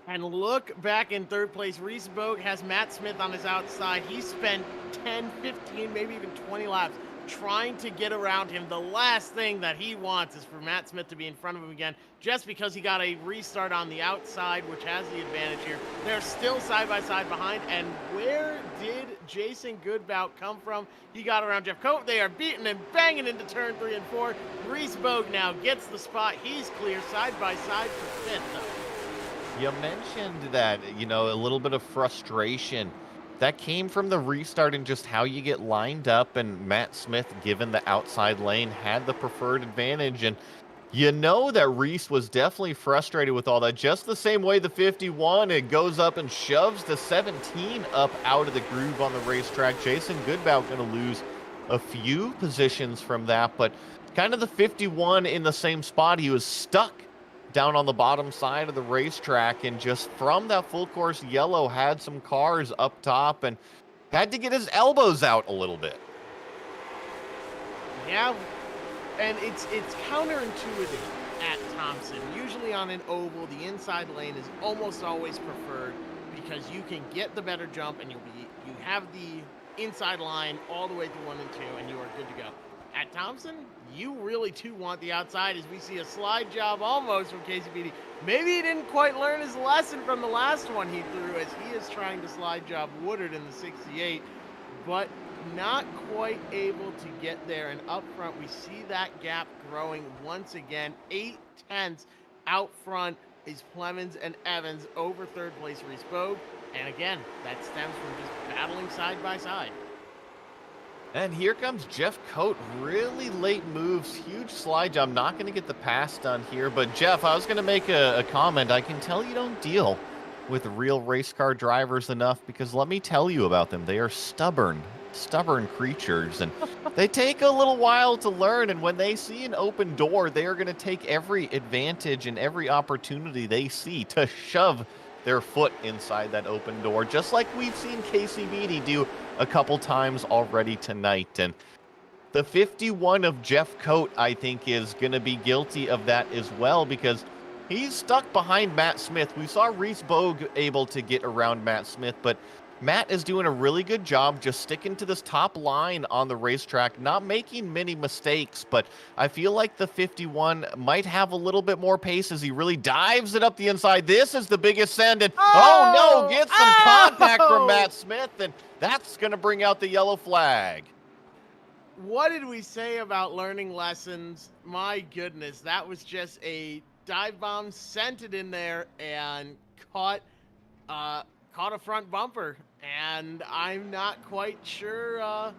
And look back in third place. Reese Bogue has Matt Smith on his outside. He spent 10, 15, maybe even 20 laps trying to get around him. The last thing that he wants is for Matt Smith to be in front of him again, just because he got a restart on the outside, which has the advantage here. They're still side by side behind. And where did Jason Goodbout come from? He got around Jeff Cote. They are beating and banging into turn 3 and 4. Reese Bogue now gets the spot. He's clear side by side for 5th, though. You mentioned that, a little bit of frustration. That came from the restart and just how you get lined up, and Matt Smith, given the outside lane, had the preferred advantage. And that Reese was definitely frustrated with all that. Just the same way the 51, it goes up and shoves the 17 up out of the groove on the racetrack. Jason Goodbout going to lose a few positions from that, but kind of the 51 in the same spot. He was stuck down on the bottom side of the racetrack, and just from that full course yellow had some cars up top and had to get his elbows out a little bit. Yeah, and it's counterintuitive at Thompson. Usually on an oval, the inside lane is almost always preferred because you can get the better jump and you have the inside line all the way through 1 and 2, and you are good to go. At Thompson, you really too want the outside, as we see a slide job almost from Casey Beatty. Maybe he didn't quite learn his lesson from the last one he threw, as he is trying to slide job Woodard in the 68, but not quite able to get there. And up front, we see that gap growing once again. 8/10 out front is Plemons and Evans over third place Reese Bogue. And again, that stems from just battling side by side. And here comes Jeff Cote. Really late moves. Huge slide job. Not going to get the pass done here. But, Jeff, I was going to make a comment. I can tell you don't deal with real race car drivers enough, because let me tell you about them. They are stubborn creatures. And they take a little while to learn. And when they see an open door, they are going to take every advantage and every opportunity they see to shove their foot inside that open door, just like we've seen Casey Beatty do a couple times already tonight. And the 51 of Jeff Cote, I think, is going to be guilty of that as well, because he's stuck behind Matt Smith. We saw Reese Bogue able to get around Matt Smith, but Matt is doing a really good job just sticking to this top line on the racetrack, not making many mistakes. But I feel like the 51 might have a little bit more pace as he really dives it up the inside. This is the biggest send, and oh no, gets some contact from Matt Smith, and that's going to bring out the yellow flag. What did we say about learning lessons? My goodness, that was just a dive bomb, sent it in there, and caught a front bumper. And I'm not quite sure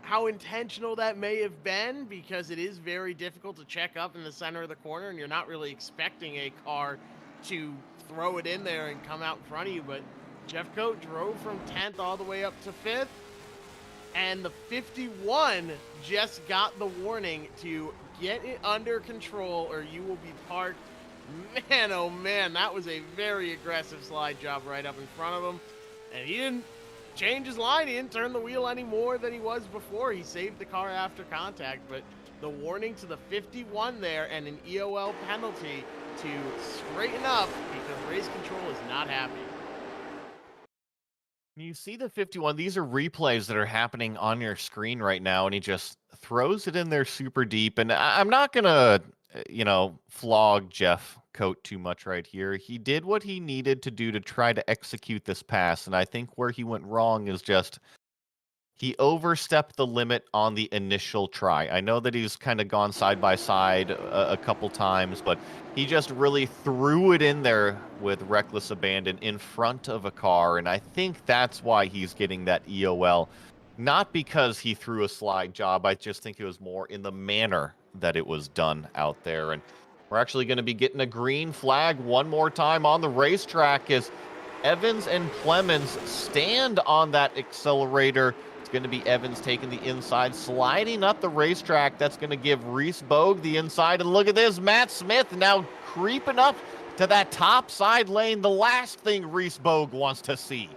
how intentional that may have been, because it is very difficult to check up in the center of the corner, and you're not really expecting a car to throw it in there and come out in front of you. But Jeff Cote drove from 10th all the way up to 5th, and the 51 just got the warning to get it under control or you will be parked. Man, oh man, that was a very aggressive slide job right up in front of him. And he didn't change his line. He didn't turn the wheel any more than he was before. He saved the car after contact, but the warning to the 51 there and an EOL penalty to straighten up, because race control is not happy. You see the 51, these are replays that are happening on your screen right now, and he just throws it in there super deep. And I'm not going to, flog Jeff Cote too much right here. He did what he needed to do to try to execute this pass, and I think where he went wrong is just He overstepped the limit on the initial try. I know that he's kind of gone side by side a couple times, but he just really threw it in there with reckless abandon in front of a car, and I think that's why he's getting that EOL. Not because he threw a slide job, I just think it was more in the manner that it was done out there. And we're actually going to be getting a green flag one more time on the racetrack as Evans and Clemens stand on that accelerator. It's going to be Evans taking the inside, sliding up the racetrack. That's going to give Reese Bogue the inside. And look at this, Matt Smith now creeping up to that top side lane. The last thing Reese Bogue wants to see.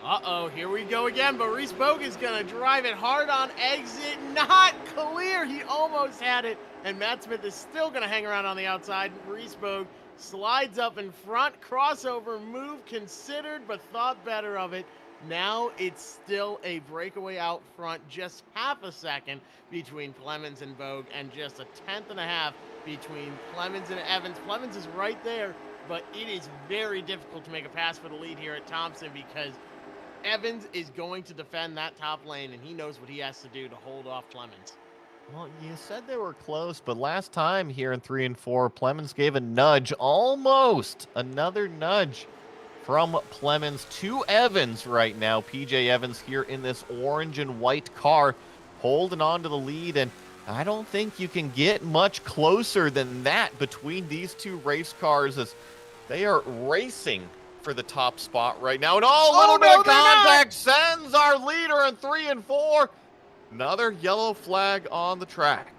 Uh-oh, here we go again, but Reese Bogue is going to drive it hard on exit. Not clear. He almost had it, and Matt Smith is still going to hang around on the outside. Reese Bogue slides up in front, crossover move considered, but thought better of it. Now it's still a breakaway out front, just half a second between Clemens and Bogue, and just a tenth and a half between Clemens and Evans. Clemens is right there, but it is very difficult to make a pass for the lead here at Thompson because Evans is going to defend that top lane, and he knows what he has to do to hold off Clemens. Well, you said they were close, but last time here in 3 and 4, Clemens gave a nudge, almost another nudge from Clemens to Evans right now. PJ Evans here in this orange and white car holding on to the lead, and I don't think you can get much closer than that between these two race cars as they are racing for the top spot right now. And a little bit of contact sends our leader in 3 and 4. Another yellow flag on the track.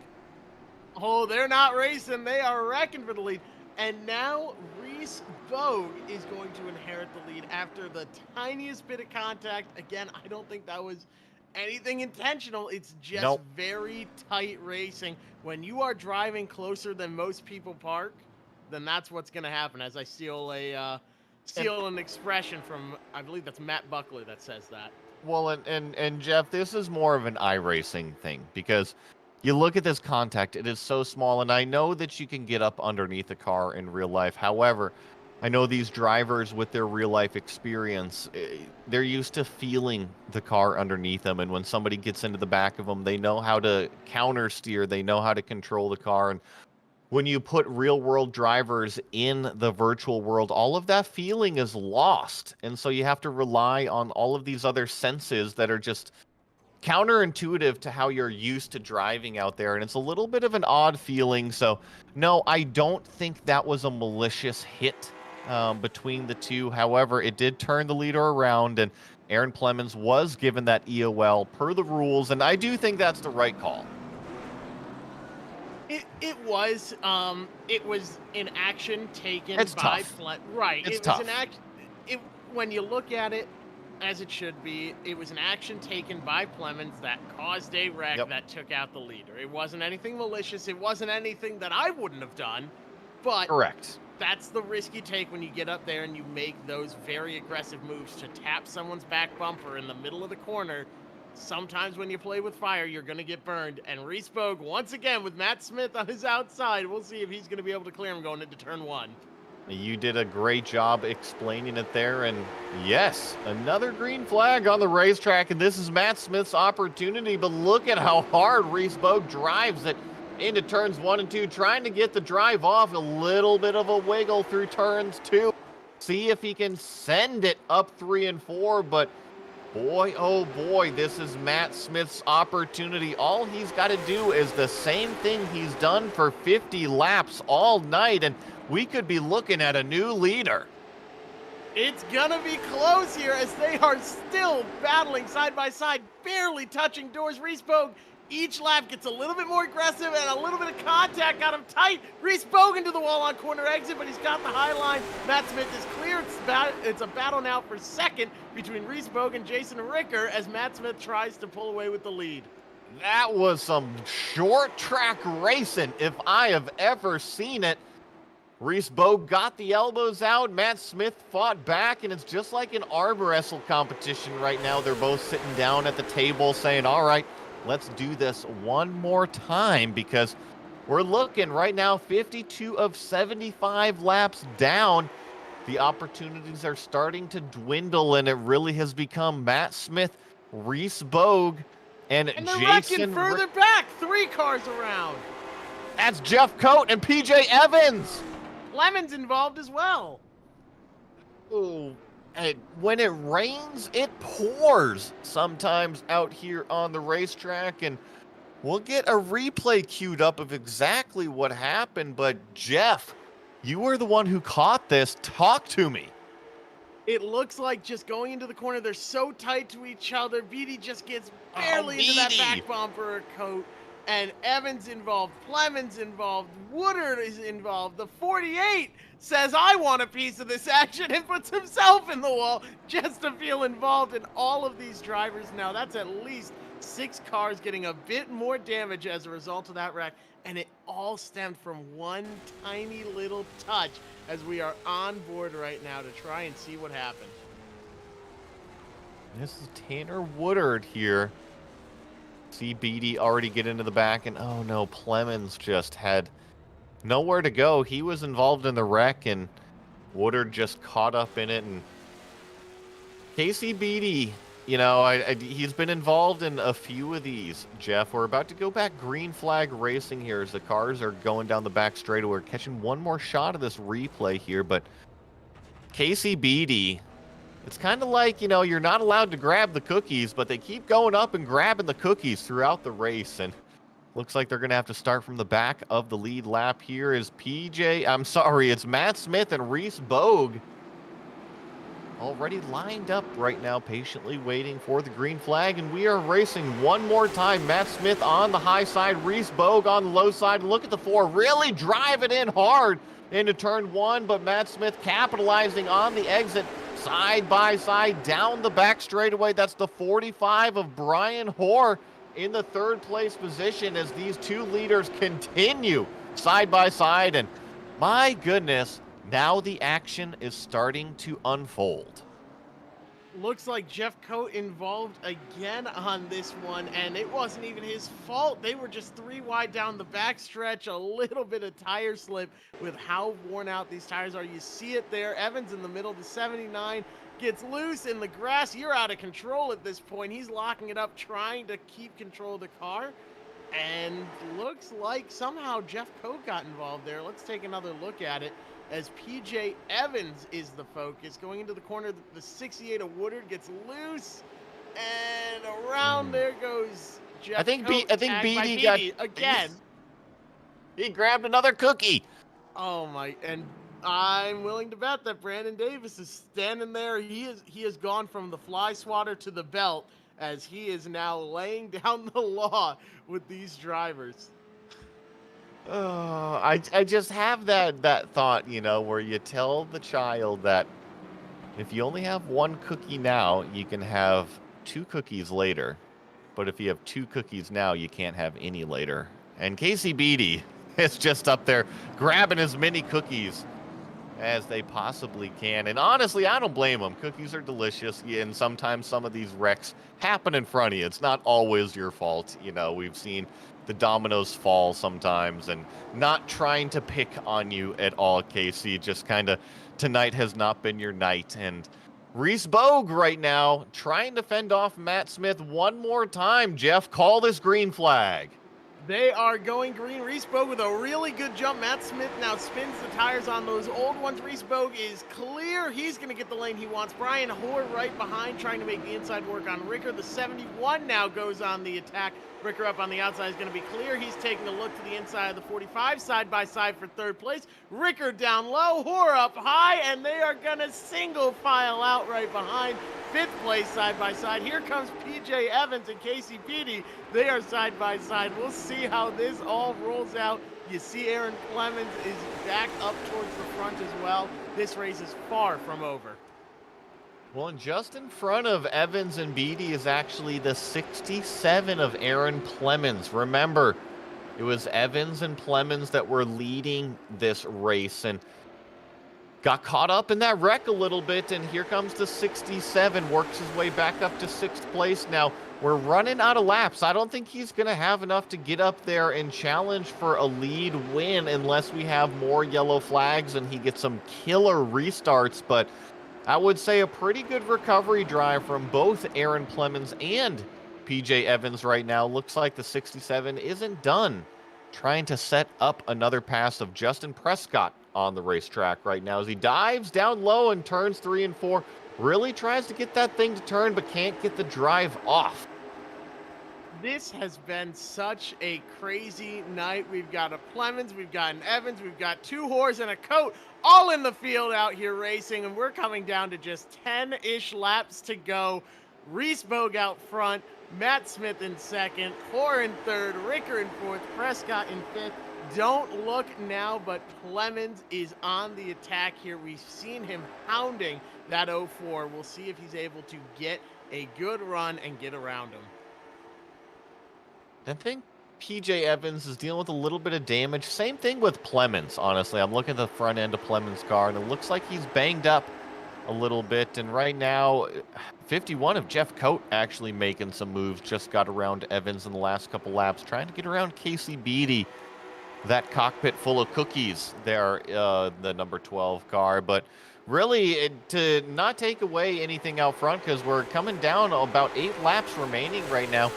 Oh, they're not racing. They are wrecking for the lead. And now Reese Bogue is going to inherit the lead after the tiniest bit of contact. Again, I don't think that was anything intentional. It's just very tight racing. When you are driving closer than most people park, then that's what's going to happen. As I steal an expression from, I believe that's Matt Buckley that says that. Well, and Jeff, this is more of an iRacing thing because you look at this contact, it is so small, and I know that you can get up underneath a car in real life. However, I know these drivers with their real life experience, they're used to feeling the car underneath them, and when somebody gets into the back of them, they know how to counter steer, they know how to control the car. And when you put real world drivers in the virtual world, all of that feeling is lost. And so you have to rely on all of these other senses that are just counterintuitive to how you're used to driving out there. And it's a little bit of an odd feeling. So no, I don't think that was a malicious hit between the two. However, it did turn the leader around, and Aaron Clemens was given that EOL per the rules. And I do think that's the right call. It was an action taken it's by tough. Right. It's it tough. was an act. When you look at it, as it should be, it was an action taken by Clemens that caused a wreck that took out the leader. It wasn't anything malicious. It wasn't anything that I wouldn't have done. But Correct. That's the risk you take when you get up there and you make those very aggressive moves to tap someone's back bumper in the middle of the corner. Sometimes when you play with fire, you're going to get burned. And Reese Bogue, once again, with Matt Smith on his outside, we'll see if he's going to be able to clear him going into turn 1. You did a great job explaining it there. And yes, another green flag on the racetrack. And this is Matt Smith's opportunity. But look at how hard Reese Bogue drives it into turns 1 and 2, trying to get the drive off. A little bit of a wiggle through turns 2. See if he can send it up 3 and 4. But boy, oh boy, this is Matt Smith's opportunity. All he's got to do is the same thing he's done for 50 laps all night, and we could be looking at a new leader. It's going to be close here as they are still battling side by side, barely touching doors. Reese Bogue, each lap gets a little bit more aggressive and a little bit of contact got him tight. Reese Bogue into the wall on corner exit, but he's got the high line. Matt Smith is clear. It's a battle now for second between Reese Bogue and Jason Ricker as Matt Smith tries to pull away with the lead. That was some short track racing if I have ever seen it. Reese Bogue got the elbows out. Matt Smith fought back, and it's just like an arm wrestle competition right now. They're both sitting down at the table saying, all right, let's do this one more time, because we're looking right now 52 of 75 laps down. The opportunities are starting to dwindle, and it really has become Matt Smith Reese Bogue and And they're wrecking Jason. further back, 3 cars around. That's Jeff Coat and PJ Evans. Lemon's involved as well. Oh, and when it rains, it pours sometimes out here on the racetrack, and we'll get a replay queued up of exactly what happened. But Jeff, you were the one who caught this. Talk to me. It looks like just going into the corner, they're so tight to each other. Beatty just gets barely into that back bumper of Coat. And Evans involved, Clemens involved, Woodard is involved. The 48 says, I want a piece of this action, and puts himself in the wall just to feel involved in all of these drivers. Now, that's at least 6 cars getting a bit more damage as a result of that wreck. And it all stemmed from one tiny little touch as we are on board right now to try and see what happened. This is Tanner Woodard here. See Beatty already get into the back, and oh no, Clemens just had nowhere to go. He was involved in the wreck, and Woodard just caught up in it. And Casey Beatty, you know, he's been involved in a few of these, Jeff. We're about to go back green flag racing here as the cars are going down the back straightaway. We're catching one more shot of this replay here, but Casey Beatty, it's kind of like, you know, you're not allowed to grab the cookies, but they keep going up and grabbing the cookies throughout the race. And looks like they're going to have to start from the back of the lead lap. Here is it's Matt Smith and Reese Bogue already lined up right now, patiently waiting for the green flag. And we are racing one more time. Matt Smith on the high side, Reese Bogue on the low side. Look at the 4, really drive it in hard into turn 1, but Matt Smith capitalizing on the exit. Side by side down the back straightaway. That's the 45 of Brian Hoare in the 3rd place position as these 2 leaders continue side by side. And my goodness, now the action is starting to unfold. Looks like Jeff Coat involved again on this one, and it wasn't even his fault. They were just 3 wide down the backstretch, a little bit of tire slip with how worn out these tires are. You see it there. Evans in the middle, the 79 gets loose in the grass. You're out of control at this point. He's locking it up, trying to keep control of the car, and looks like somehow Jeff Coat got involved there. Let's take another look at it, as PJ Evans is the focus. Going into the corner, the 68 of Woodard gets loose, and around there goes Jeff I think Coat, Beatty got again. He grabbed another cookie. Oh my! And I'm willing to bet that Brandon Davis is standing there. He has gone from the fly swatter to the belt, as he is now laying down the law with these drivers. Oh, I just have that thought, you know, where you tell the child that if you only have 1 cookie now, you can have 2 cookies later. But if you have 2 cookies now, you can't have any later. And Casey Beatty is just up there grabbing as many cookies as they possibly can. And honestly, I don't blame them. Cookies are delicious, and sometimes some of these wrecks happen in front of you. It's not always your fault. You know, we've seen the dominoes fall sometimes, and not trying to pick on you at all, Casey. Just kind of tonight has not been your night. And Reese Bogue right now trying to fend off Matt Smith one more time. Jeff, call this green flag. They are going green. Reese Bogue with a really good jump. Matt Smith now spins the tires on those old ones. Reese Bogue is clear. He's going to get the lane he wants. Brian Hoare right behind, trying to make the inside work on Ricker. The 71 now goes on the attack. Ricker up on the outside is going to be clear. He's taking a look to the inside of the 45, side by side for 3rd place. Ricker down low, Hoare up high, and they are going to single file out right behind. 5th place side by side. Here comes PJ Evans and Casey Beatty. They are side by side. We'll see how this all rolls out. You see Aaron Clemens is back up towards the front as well. This race is far from over. Well, and just in front of Evans and Beatty is actually the 67 of Aaron Clemens. Remember, it was Evans and Clemens that were leading this race, and got caught up in that wreck a little bit, and here comes the 67, works his way back up to 6th place. Now, we're running out of laps. I don't think he's going to have enough to get up there and challenge for a lead win unless we have more yellow flags and he gets some killer restarts. But I would say a pretty good recovery drive from both Aaron Clemens and PJ Evans right now. Looks like the 67 isn't done trying to set up another pass of Justin Prescott on the racetrack right now as he dives down low and turns 3 and 4. Really tries to get that thing to turn, but can't get the drive off. This has been such a crazy night. We've got a Clemens, we've got an Evans, we've got 2 Horse and a Coat all in the field out here racing, and we're coming down to just 10-ish laps to go. Reese Bogue out front, Matt Smith in second, Hoare in third, Ricker in fourth, Prescott in fifth. Don't look now, but Clemens is on the attack here. We've seen him hounding that 04. We'll see if he's able to get a good run and get around him. I think PJ Evans is dealing with a little bit of damage. Same thing with Clemens, honestly. I'm looking at the front end of Clemens' car, and it looks like he's banged up a little bit. And right now, 51 of Jeff Coat actually making some moves. Just got around Evans in the last couple laps, trying to get around Casey Beatty. That cockpit full of cookies there, the number 12 car. But really, to not take away anything out front, because we're coming down about 8 laps remaining right now.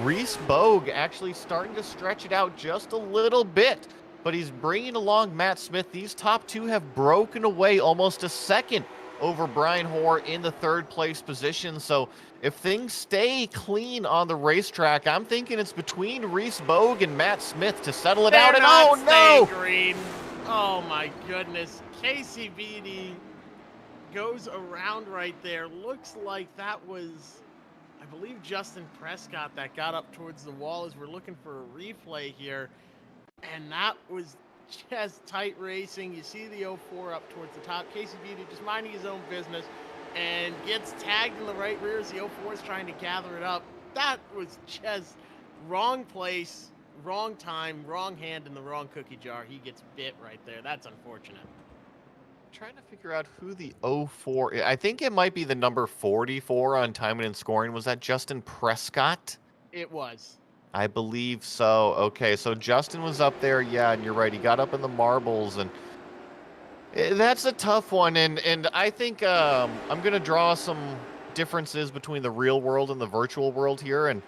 Reese Bogue actually starting to stretch it out just a little bit, but he's bringing along Matt Smith. These top 2 have broken away almost a second over Brian Hoare in the 3rd place position. So if things stay clean on the racetrack, I'm thinking it's between Reese Bogue and Matt Smith to settle it out. And oh no! Green. Oh my goodness. Casey Beatty goes around right there. Looks like that was, I believe, Justin Prescott that got up towards the wall as we're looking for a replay here. And that was just tight racing. You see the 04 up towards the top. Casey Beatty just minding his own business and gets tagged in the right rear as the 04 is trying to gather it up. That was just wrong place, wrong time, wrong hand in the wrong cookie jar. He gets bit right there. That's unfortunate. Trying to figure out who the 04 is. I think it might be the number 44 on timing and scoring. Was that Justin Prescott? It was. I believe so. Okay, so Justin was up there. Yeah, and you're right. He got up in the marbles, and that's a tough one. And I think I'm going to draw some differences between the real world and the virtual world here. And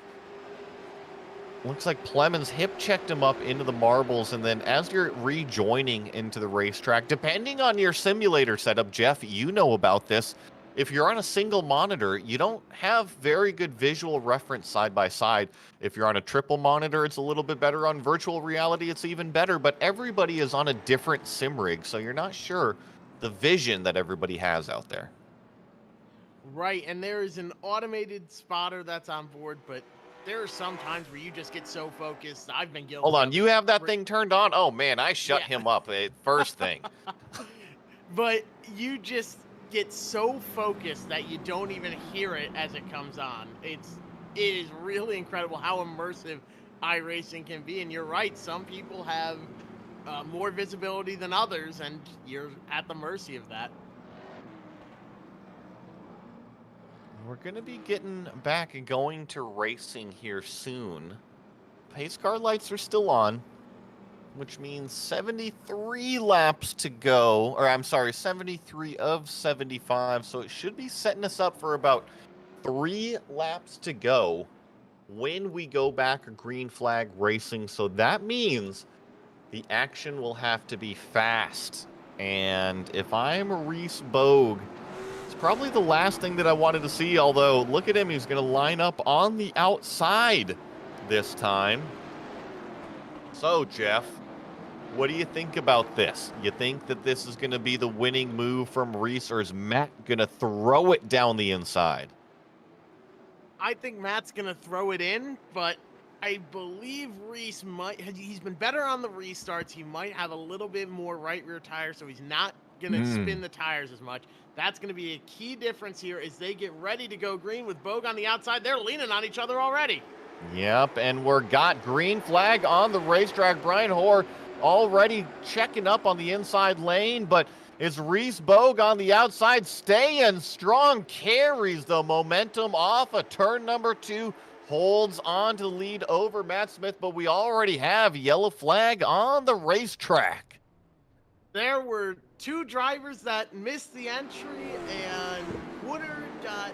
looks like Clemens hip checked him up into the marbles, and then as you're rejoining into the racetrack, depending on your simulator setup, Jeff, you know about this. If you're on a single monitor, you don't have very good visual reference side by side. If you're on a triple monitor, it's a little bit better. On virtual reality, it's even better, but everybody is on a different sim rig, so you're not sure the vision that everybody has out there. Right, and there is an automated spotter that's on board, but there are some times where you just get so focused. I've been guilty. Hold on, you have that thing turned on? Oh man, I shut him up first thing. But you just get so focused that you don't even hear it as it comes on. It is really incredible how immersive iRacing can be. And you're right, some people have more visibility than others, and you're at the mercy of that. We're going to be getting back and going to racing here soon. Pace car lights are still on, which means 73 laps to go. Or I'm sorry, 73 of 75. So it should be setting us up for about 3 laps to go when we go back a green flag racing. So that means the action will have to be fast. And if I'm Reese Bogue, probably the last thing that I wanted to see, although look at him, he's going to line up on the outside this time. So, Jeff, what do you think about this? You think that this is going to be the winning move from Reese, or is Matt going to throw it down the inside? I think Matt's going to throw it in, but I believe Reese he's been better on the restarts. He might have a little bit more right rear tire, so he's not going to spin the tires as much. That's going to be a key difference here as they get ready to go green with Bogue on the outside. They're leaning on each other already. Yep, and we're got green flag on the racetrack. Brian Hoare already checking up on the inside lane, but it's Reese Bogue on the outside staying strong, carries the momentum off of turn number 2, holds on to the lead over Matt Smith, but we already have yellow flag on the racetrack. There were two drivers that missed the entry, and Woodard got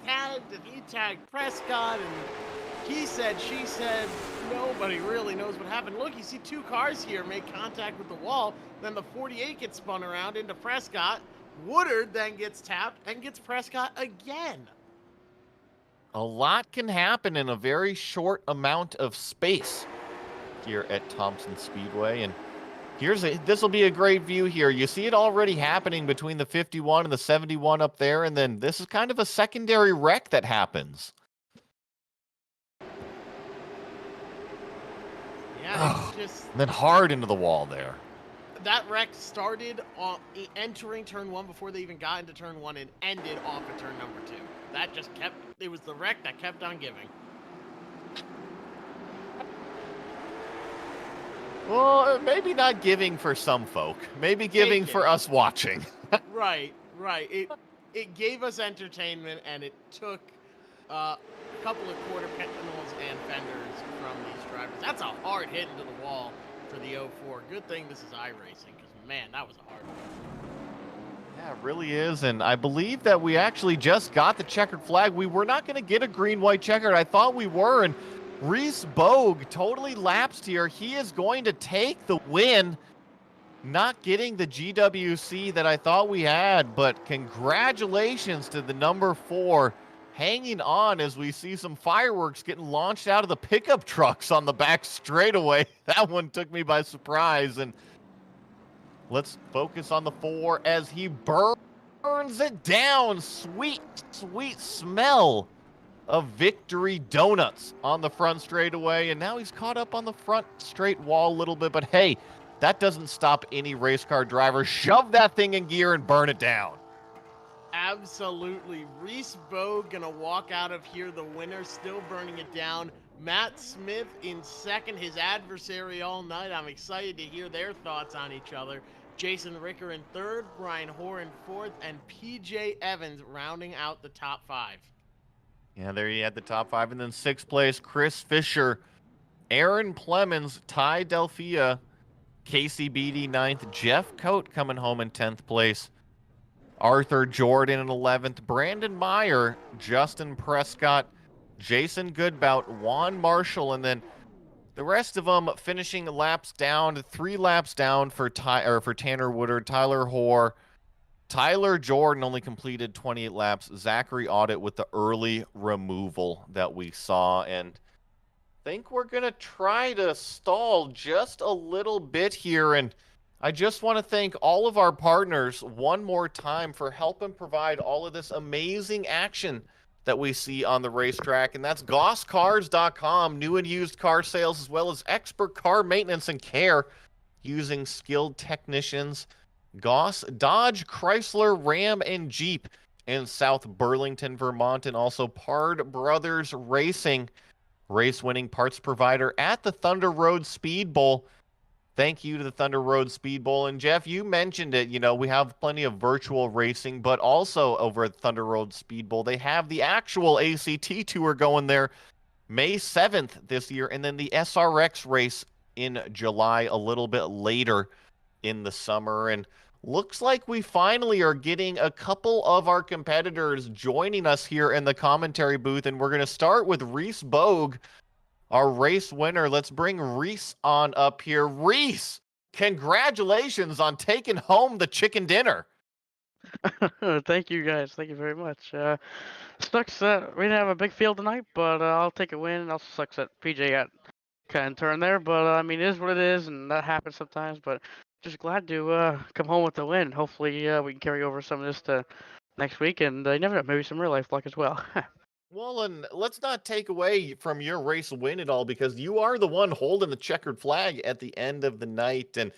tagged, and he tagged Prescott, and he said, she said, nobody really knows what happened. Look, you see two cars here make contact with the wall, then the 48 gets spun around into Prescott. Woodard then gets tapped and gets Prescott again. A lot can happen in a very short amount of space here at Thompson Speedway. And this will be a great view here. You see it already happening between the 51 and the 71 up there. And then this is kind of a secondary wreck that happens. Yeah, it's and then hard into the wall there. That wreck started entering turn 1 before they even got into turn 1 and ended off at turn number 2. That just it was the wreck that kept on giving. Well, maybe not giving for some folk. Maybe giving for us watching. Right. It gave us entertainment, and it took a couple of quarter panels and fenders from these drivers. That's a hard hit into the wall for the 04. Good thing this is iRacing, because, man, that was a hard one. Yeah, it really is, and I believe that we actually just got the checkered flag. We were not going to get a green-white checkered. I thought we were, and Reese Bogue totally lapsed here. He is going to take the win, not getting the GWC that I thought we had, but congratulations to the number 4 hanging on as we see some fireworks getting launched out of the pickup trucks on the back straightaway. That one took me by surprise, and let's focus on the 4 as he burns it down. Sweet, sweet smell of victory donuts on the front straightaway, and now he's caught up on the front straight wall a little bit, but hey, that doesn't stop any race car driver. Shove that thing in gear and burn it down. Absolutely. Reese Bogue gonna walk out of here the winner, still burning it down. Matt Smith in second, his adversary all night. I'm excited to hear their thoughts on each other. Jason Ricker in third, Brian Hoare in fourth, and PJ Evans rounding out the top 5. Yeah, there you had the top 5. And then 6th place, Chris Fisher, Aaron Plemons, Ty Delphia, Casey Beatty 9th, Jeff Coate coming home in 10th place, Arthur Jordan in 11th, Brandon Meyer, Justin Prescott, Jason Goodbout, Juan Marshall, and then the rest of them finishing laps down, 3 laps down for Tanner Woodard, Tyler Hoare. Tyler Jordan only completed 28 laps. Zachary Audit with the early removal that we saw. And I think we're going to try to stall just a little bit here. And I just want to thank all of our partners one more time for helping provide all of this amazing action that we see on the racetrack. And that's GossCars.com, new and used car sales, as well as expert car maintenance and care using skilled technicians. Goss, Dodge, Chrysler, Ram, and Jeep in South Burlington, Vermont, and also Pard Brothers Racing, race-winning parts provider at the Thunder Road Speed Bowl. Thank you to the Thunder Road Speed Bowl. And Jeff, you mentioned it, we have plenty of virtual racing, but also over at Thunder Road Speed Bowl, they have the actual ACT Tour going there May 7th this year, and then the SRX race in July a little bit later in the summer. And looks like we finally are getting a couple of our competitors joining us here in the commentary booth, and we're going to start with Reese Bogue, our race winner. Let's bring Reese on up here. Reese, congratulations on taking home the chicken dinner. Thank you, guys. Thank you very much. Sucks that we didn't have a big field tonight, but I'll take a win. It also sucks that PJ got kind of turned there, but I mean, it is what it is, and that happens sometimes. But just glad to come home with the win. Hopefully, we can carry over some of this to next week, and you never know, maybe some real life luck as well. Well, and let's not take away from your race win at all, because you are the one holding the checkered flag at the end of the night. And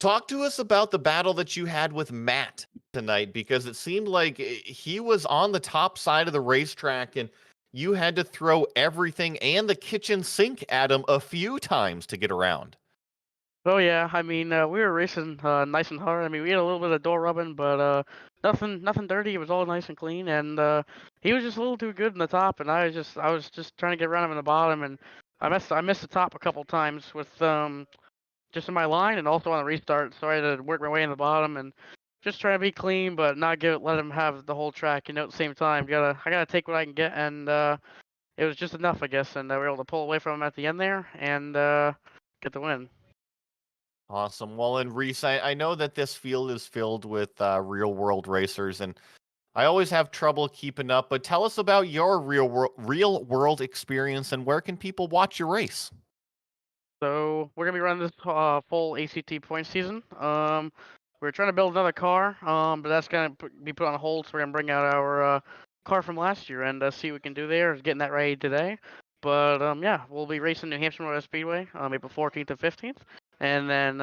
talk to us about the battle that you had with Matt tonight, because it seemed like he was on the top side of the racetrack and you had to throw everything and the kitchen sink at him a few times to get around. Oh yeah, I mean, we were racing nice and hard. I mean, we had a little bit of door rubbing, but nothing dirty. It was all nice and clean, and he was just a little too good in the top, and I was just trying to get around him in the bottom, and I missed the top a couple times with just in my line and also on the restart. So I had to work my way in the bottom and just try to be clean, but not let him have the whole track. You know, at the same time, I gotta take what I can get, and it was just enough, I guess, and we were able to pull away from him at the end there and get the win. Awesome. Well, and Reese, I know that this field is filled with real world racers, and I always have trouble keeping up. But tell us about your real world experience, and where can people watch your race? So we're gonna be running this full ACT point season. We're trying to build another car, but that's gonna be put on hold. So we're gonna bring out our car from last year and see what we can do there. Getting that ready today. But yeah, we'll be racing New Hampshire Motor Speedway April 14th and 15th, and then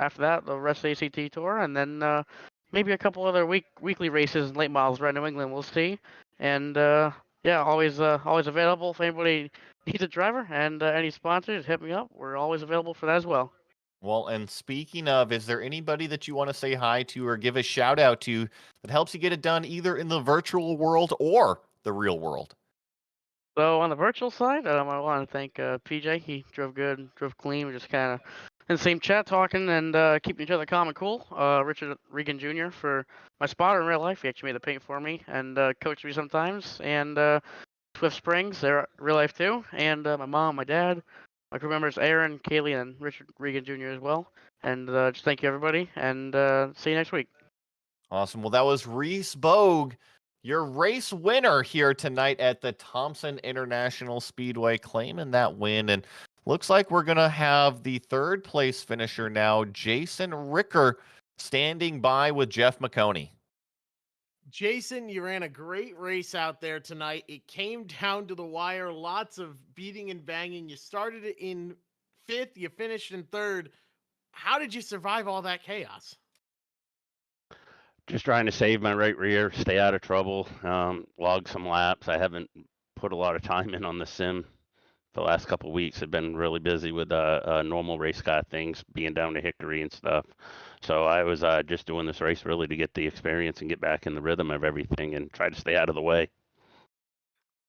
after that the rest of the ACT tour, and then maybe a couple other weekly races and late models around New England. We'll see. And yeah, always available if anybody needs a driver, and any sponsors, hit me up. We're always available for that as well. Well, and speaking of, is there anybody that you want to say hi to or give a shout out to that helps you get it done either in the virtual world or the real world? So on the virtual side, I want to thank PJ. He drove good, drove clean. We just kind of in the same chat talking and keeping each other calm and cool. Richard Regan Jr. for my spotter in real life. He actually made the paint for me and coached me sometimes. And Swift Springs, they're real life too. And my mom, my dad, my crew members Aaron, Kaylee, and Richard Regan Jr. as well. And just thank you everybody, and see you next week. Awesome. Well, that was Reese Bogue, your race winner here tonight at the Thompson International Speedway, claiming that win. And looks like we're going to have the third place finisher now, Jason Ricker, standing by with Jeff Maconi. Jason, you ran a great race out there tonight. It came down to the wire, lots of beating and banging. You started it in fifth, you finished in third. How did you survive all that chaos? Just trying to save my right rear, stay out of trouble, log some laps. I haven't put a lot of time in on the sim the last couple of weeks. I've been really busy with normal race car things, being down to Hickory and stuff. So I was just doing this race really to get the experience and get back in the rhythm of everything and try to stay out of the way.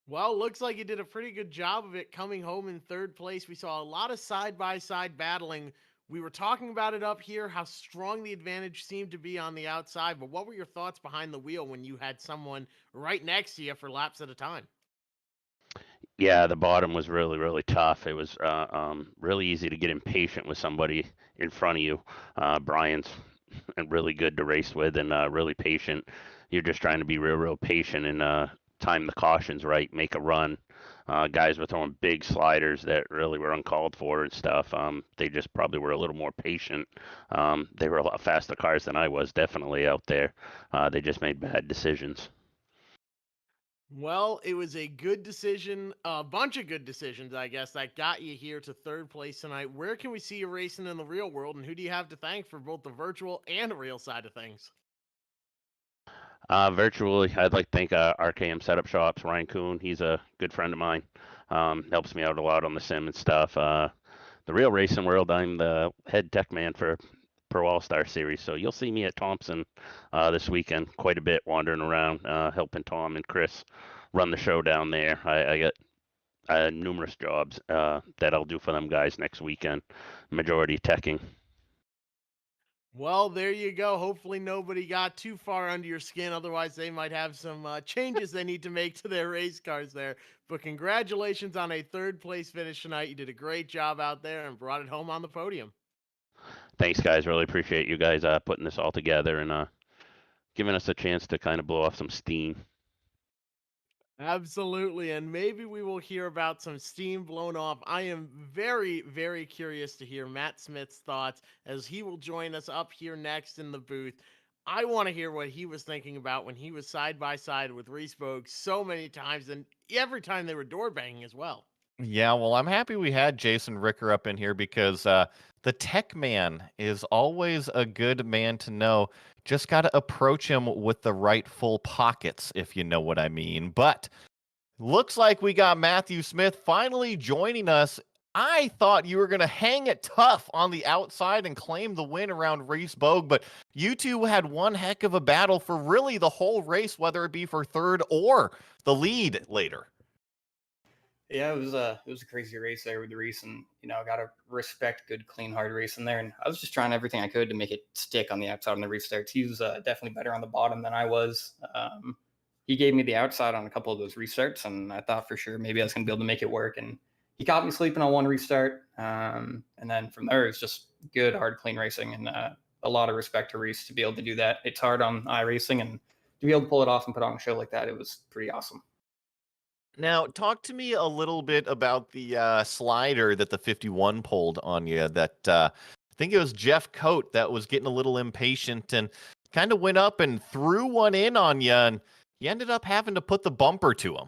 Well, looks like you did a pretty good job of it coming home in third place. We saw a lot of side by side battling. We were talking about it up here, how strong the advantage seemed to be on the outside. But what were your thoughts behind the wheel when you had someone right next to you for laps at a time? Yeah, the bottom was really, really tough. It was really easy to get impatient with somebody in front of you. Brian's really good to race with and really patient. You're just trying to be real, real patient and time the cautions right, make a run. Guys were throwing big sliders that really were uncalled for and stuff. They just probably were a little more patient. They were a lot faster cars than I was, definitely out there. They just made bad decisions. Well, it was a good decision, a bunch of good decisions, I guess, that got you here to third place tonight. Where can we see you racing in the real world, and who do you have to thank for both the virtual and real side of things? Virtually, I'd like to thank RKM Setup Shops, Ryan Kuhn. He's a good friend of mine. Helps me out a lot on the sim and stuff. The real racing world, I'm the head tech man for Pro All Star Series. So you'll see me at Thompson this weekend quite a bit, wandering around, helping Tom and Chris run the show down there. I got numerous jobs that I'll do for them guys next weekend, majority teching. Well, there you go. Hopefully, nobody got too far under your skin. Otherwise, they might have some changes they need to make to their race cars there. But congratulations on a third place finish tonight. You did a great job out there and brought it home on the podium. Thanks, guys. Really appreciate you guys putting this all together and giving us a chance to kind of blow off some steam. Absolutely. And maybe we will hear about some steam blown off. I am very, very curious to hear Matt Smith's thoughts as he will join us up here next in the booth. I want to hear what he was thinking about when he was side by side with Reese Bogue so many times and every time they were door banging as well. Yeah, well, I'm happy we had Jason Ricker up in here because the tech man is always a good man to know. Just got to approach him with the right full pockets, if you know what I mean. But looks like we got Matthew Smith finally joining us. I thought you were going to hang it tough on the outside and claim the win around Reese Bogue, but you two had one heck of a battle for really the whole race, whether it be for third or the lead later. Yeah, it was a crazy race there with Reese, and gotta respect good, clean, hard race in there. And I was just trying everything I could to make it stick on the outside on the restarts. He was definitely better on the bottom than I was. He gave me the outside on a couple of those restarts, and I thought for sure maybe I was gonna be able to make it work. And he caught me sleeping on one restart, and then from there it's just good, hard, clean racing, and a lot of respect to Reese to be able to do that. It's hard on iRacing, and to be able to pull it off and put on a show like that, it was pretty awesome. Now, talk to me a little bit about the slider that the 51 pulled on you. That I think it was Jeff Coate that was getting a little impatient and kind of went up and threw one in on you, and you ended up having to put the bumper to him.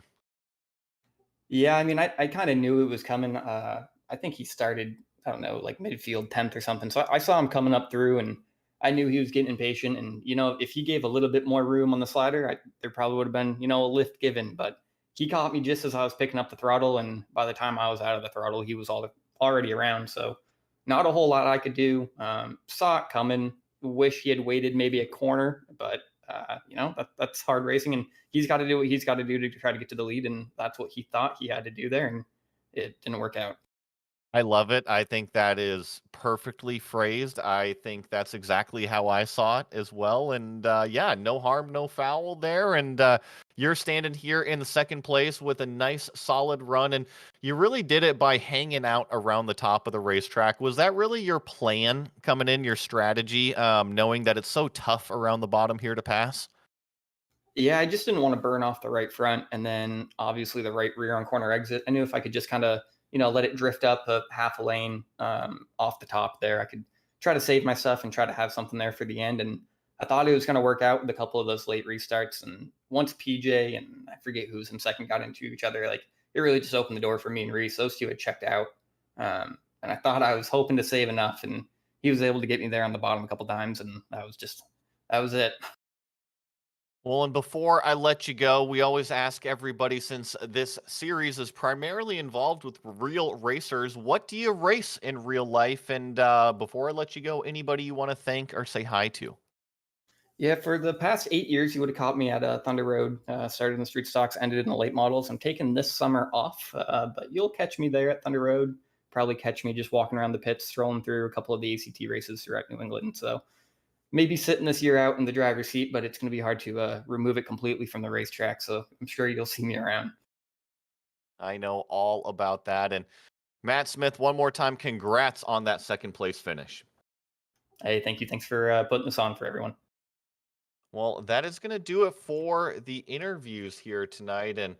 Yeah, I mean, I kind of knew it was coming. I think he started, I don't know, like midfield 10th or something. So I saw him coming up through, and I knew he was getting impatient. And, if he gave a little bit more room on the slider, there probably would have been, a lift given. But he caught me just as I was picking up the throttle. And by the time I was out of the throttle, he was already around. So not a whole lot I could do. Saw it coming. Wish he had waited maybe a corner, but that's hard racing, and he's got to do what he's got to do to try to get to the lead, and that's what he thought he had to do there, and it didn't work out. I love it. I think that is perfectly phrased. I think that's exactly how I saw it as well. And yeah, no harm, no foul there. And you're standing here in the second place with a nice solid run. And you really did it by hanging out around the top of the racetrack. Was that really your plan coming in, your strategy, knowing that it's so tough around the bottom here to pass? Yeah, I just didn't want to burn off the right front, and then obviously the right rear on corner exit. I knew if I could just kind of let it drift up a half a lane off the top there, I could try to save my stuff and try to have something there for the end. And I thought it was going to work out with a couple of those late restarts. And once PJ and I forget who was in second got into each other, like it really just opened the door for me and Reese. Those two had checked out, and I thought I was hoping to save enough, and he was able to get me there on the bottom a couple times, and that was it. Well, and before I let you go, we always ask everybody, since this series is primarily involved with real racers, what do you race in real life? And before I let you go, anybody you want to thank or say hi to? Yeah, for the past 8 years, you would have caught me at Thunder Road. Started in the street stocks, ended in the late models. I'm taking this summer off, but you'll catch me there at Thunder Road. Probably catch me just walking around the pits, strolling through a couple of the ACT races throughout New England. So maybe sitting this year out in the driver's seat, but it's going to be hard to remove it completely from the racetrack. So I'm sure you'll see me around. I know all about that. And Matt Smith, one more time, congrats on that second place finish. Hey, thank you. Thanks for putting this on for everyone. Well, that is going to do it for the interviews here tonight. And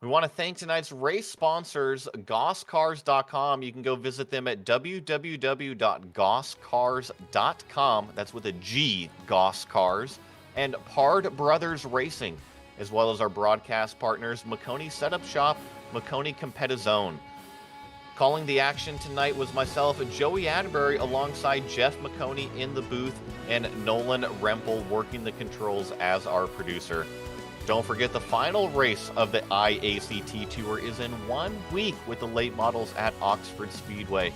we want to thank tonight's race sponsors, gosscars.com. You can go visit them at www.gosscars.com. That's with a G, Goss Cars. And Pard Brothers Racing, as well as our broadcast partners, Maconi Setup Shop, Maconi Competizone. Calling the action tonight was myself, Joey Atterbury, alongside Jeff Maconi in the booth, and Nolan Rempel working the controls as our producer. Don't forget, the final race of the IACT Tour is in 1 week with the late models at Oxford Speedway.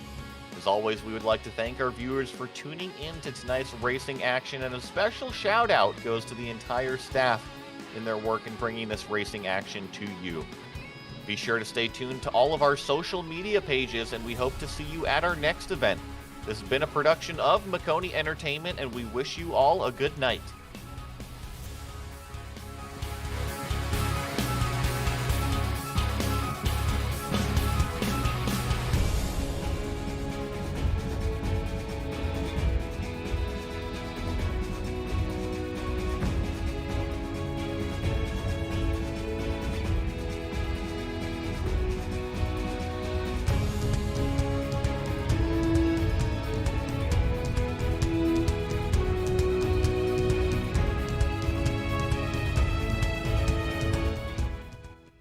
As always, we would like to thank our viewers for tuning in to tonight's racing action, and a special shout out goes to the entire staff in their work in bringing this racing action to you. Be sure to stay tuned to all of our social media pages, and we hope to see you at our next event. This has been a production of Maconi Entertainment, and we wish you all a good night.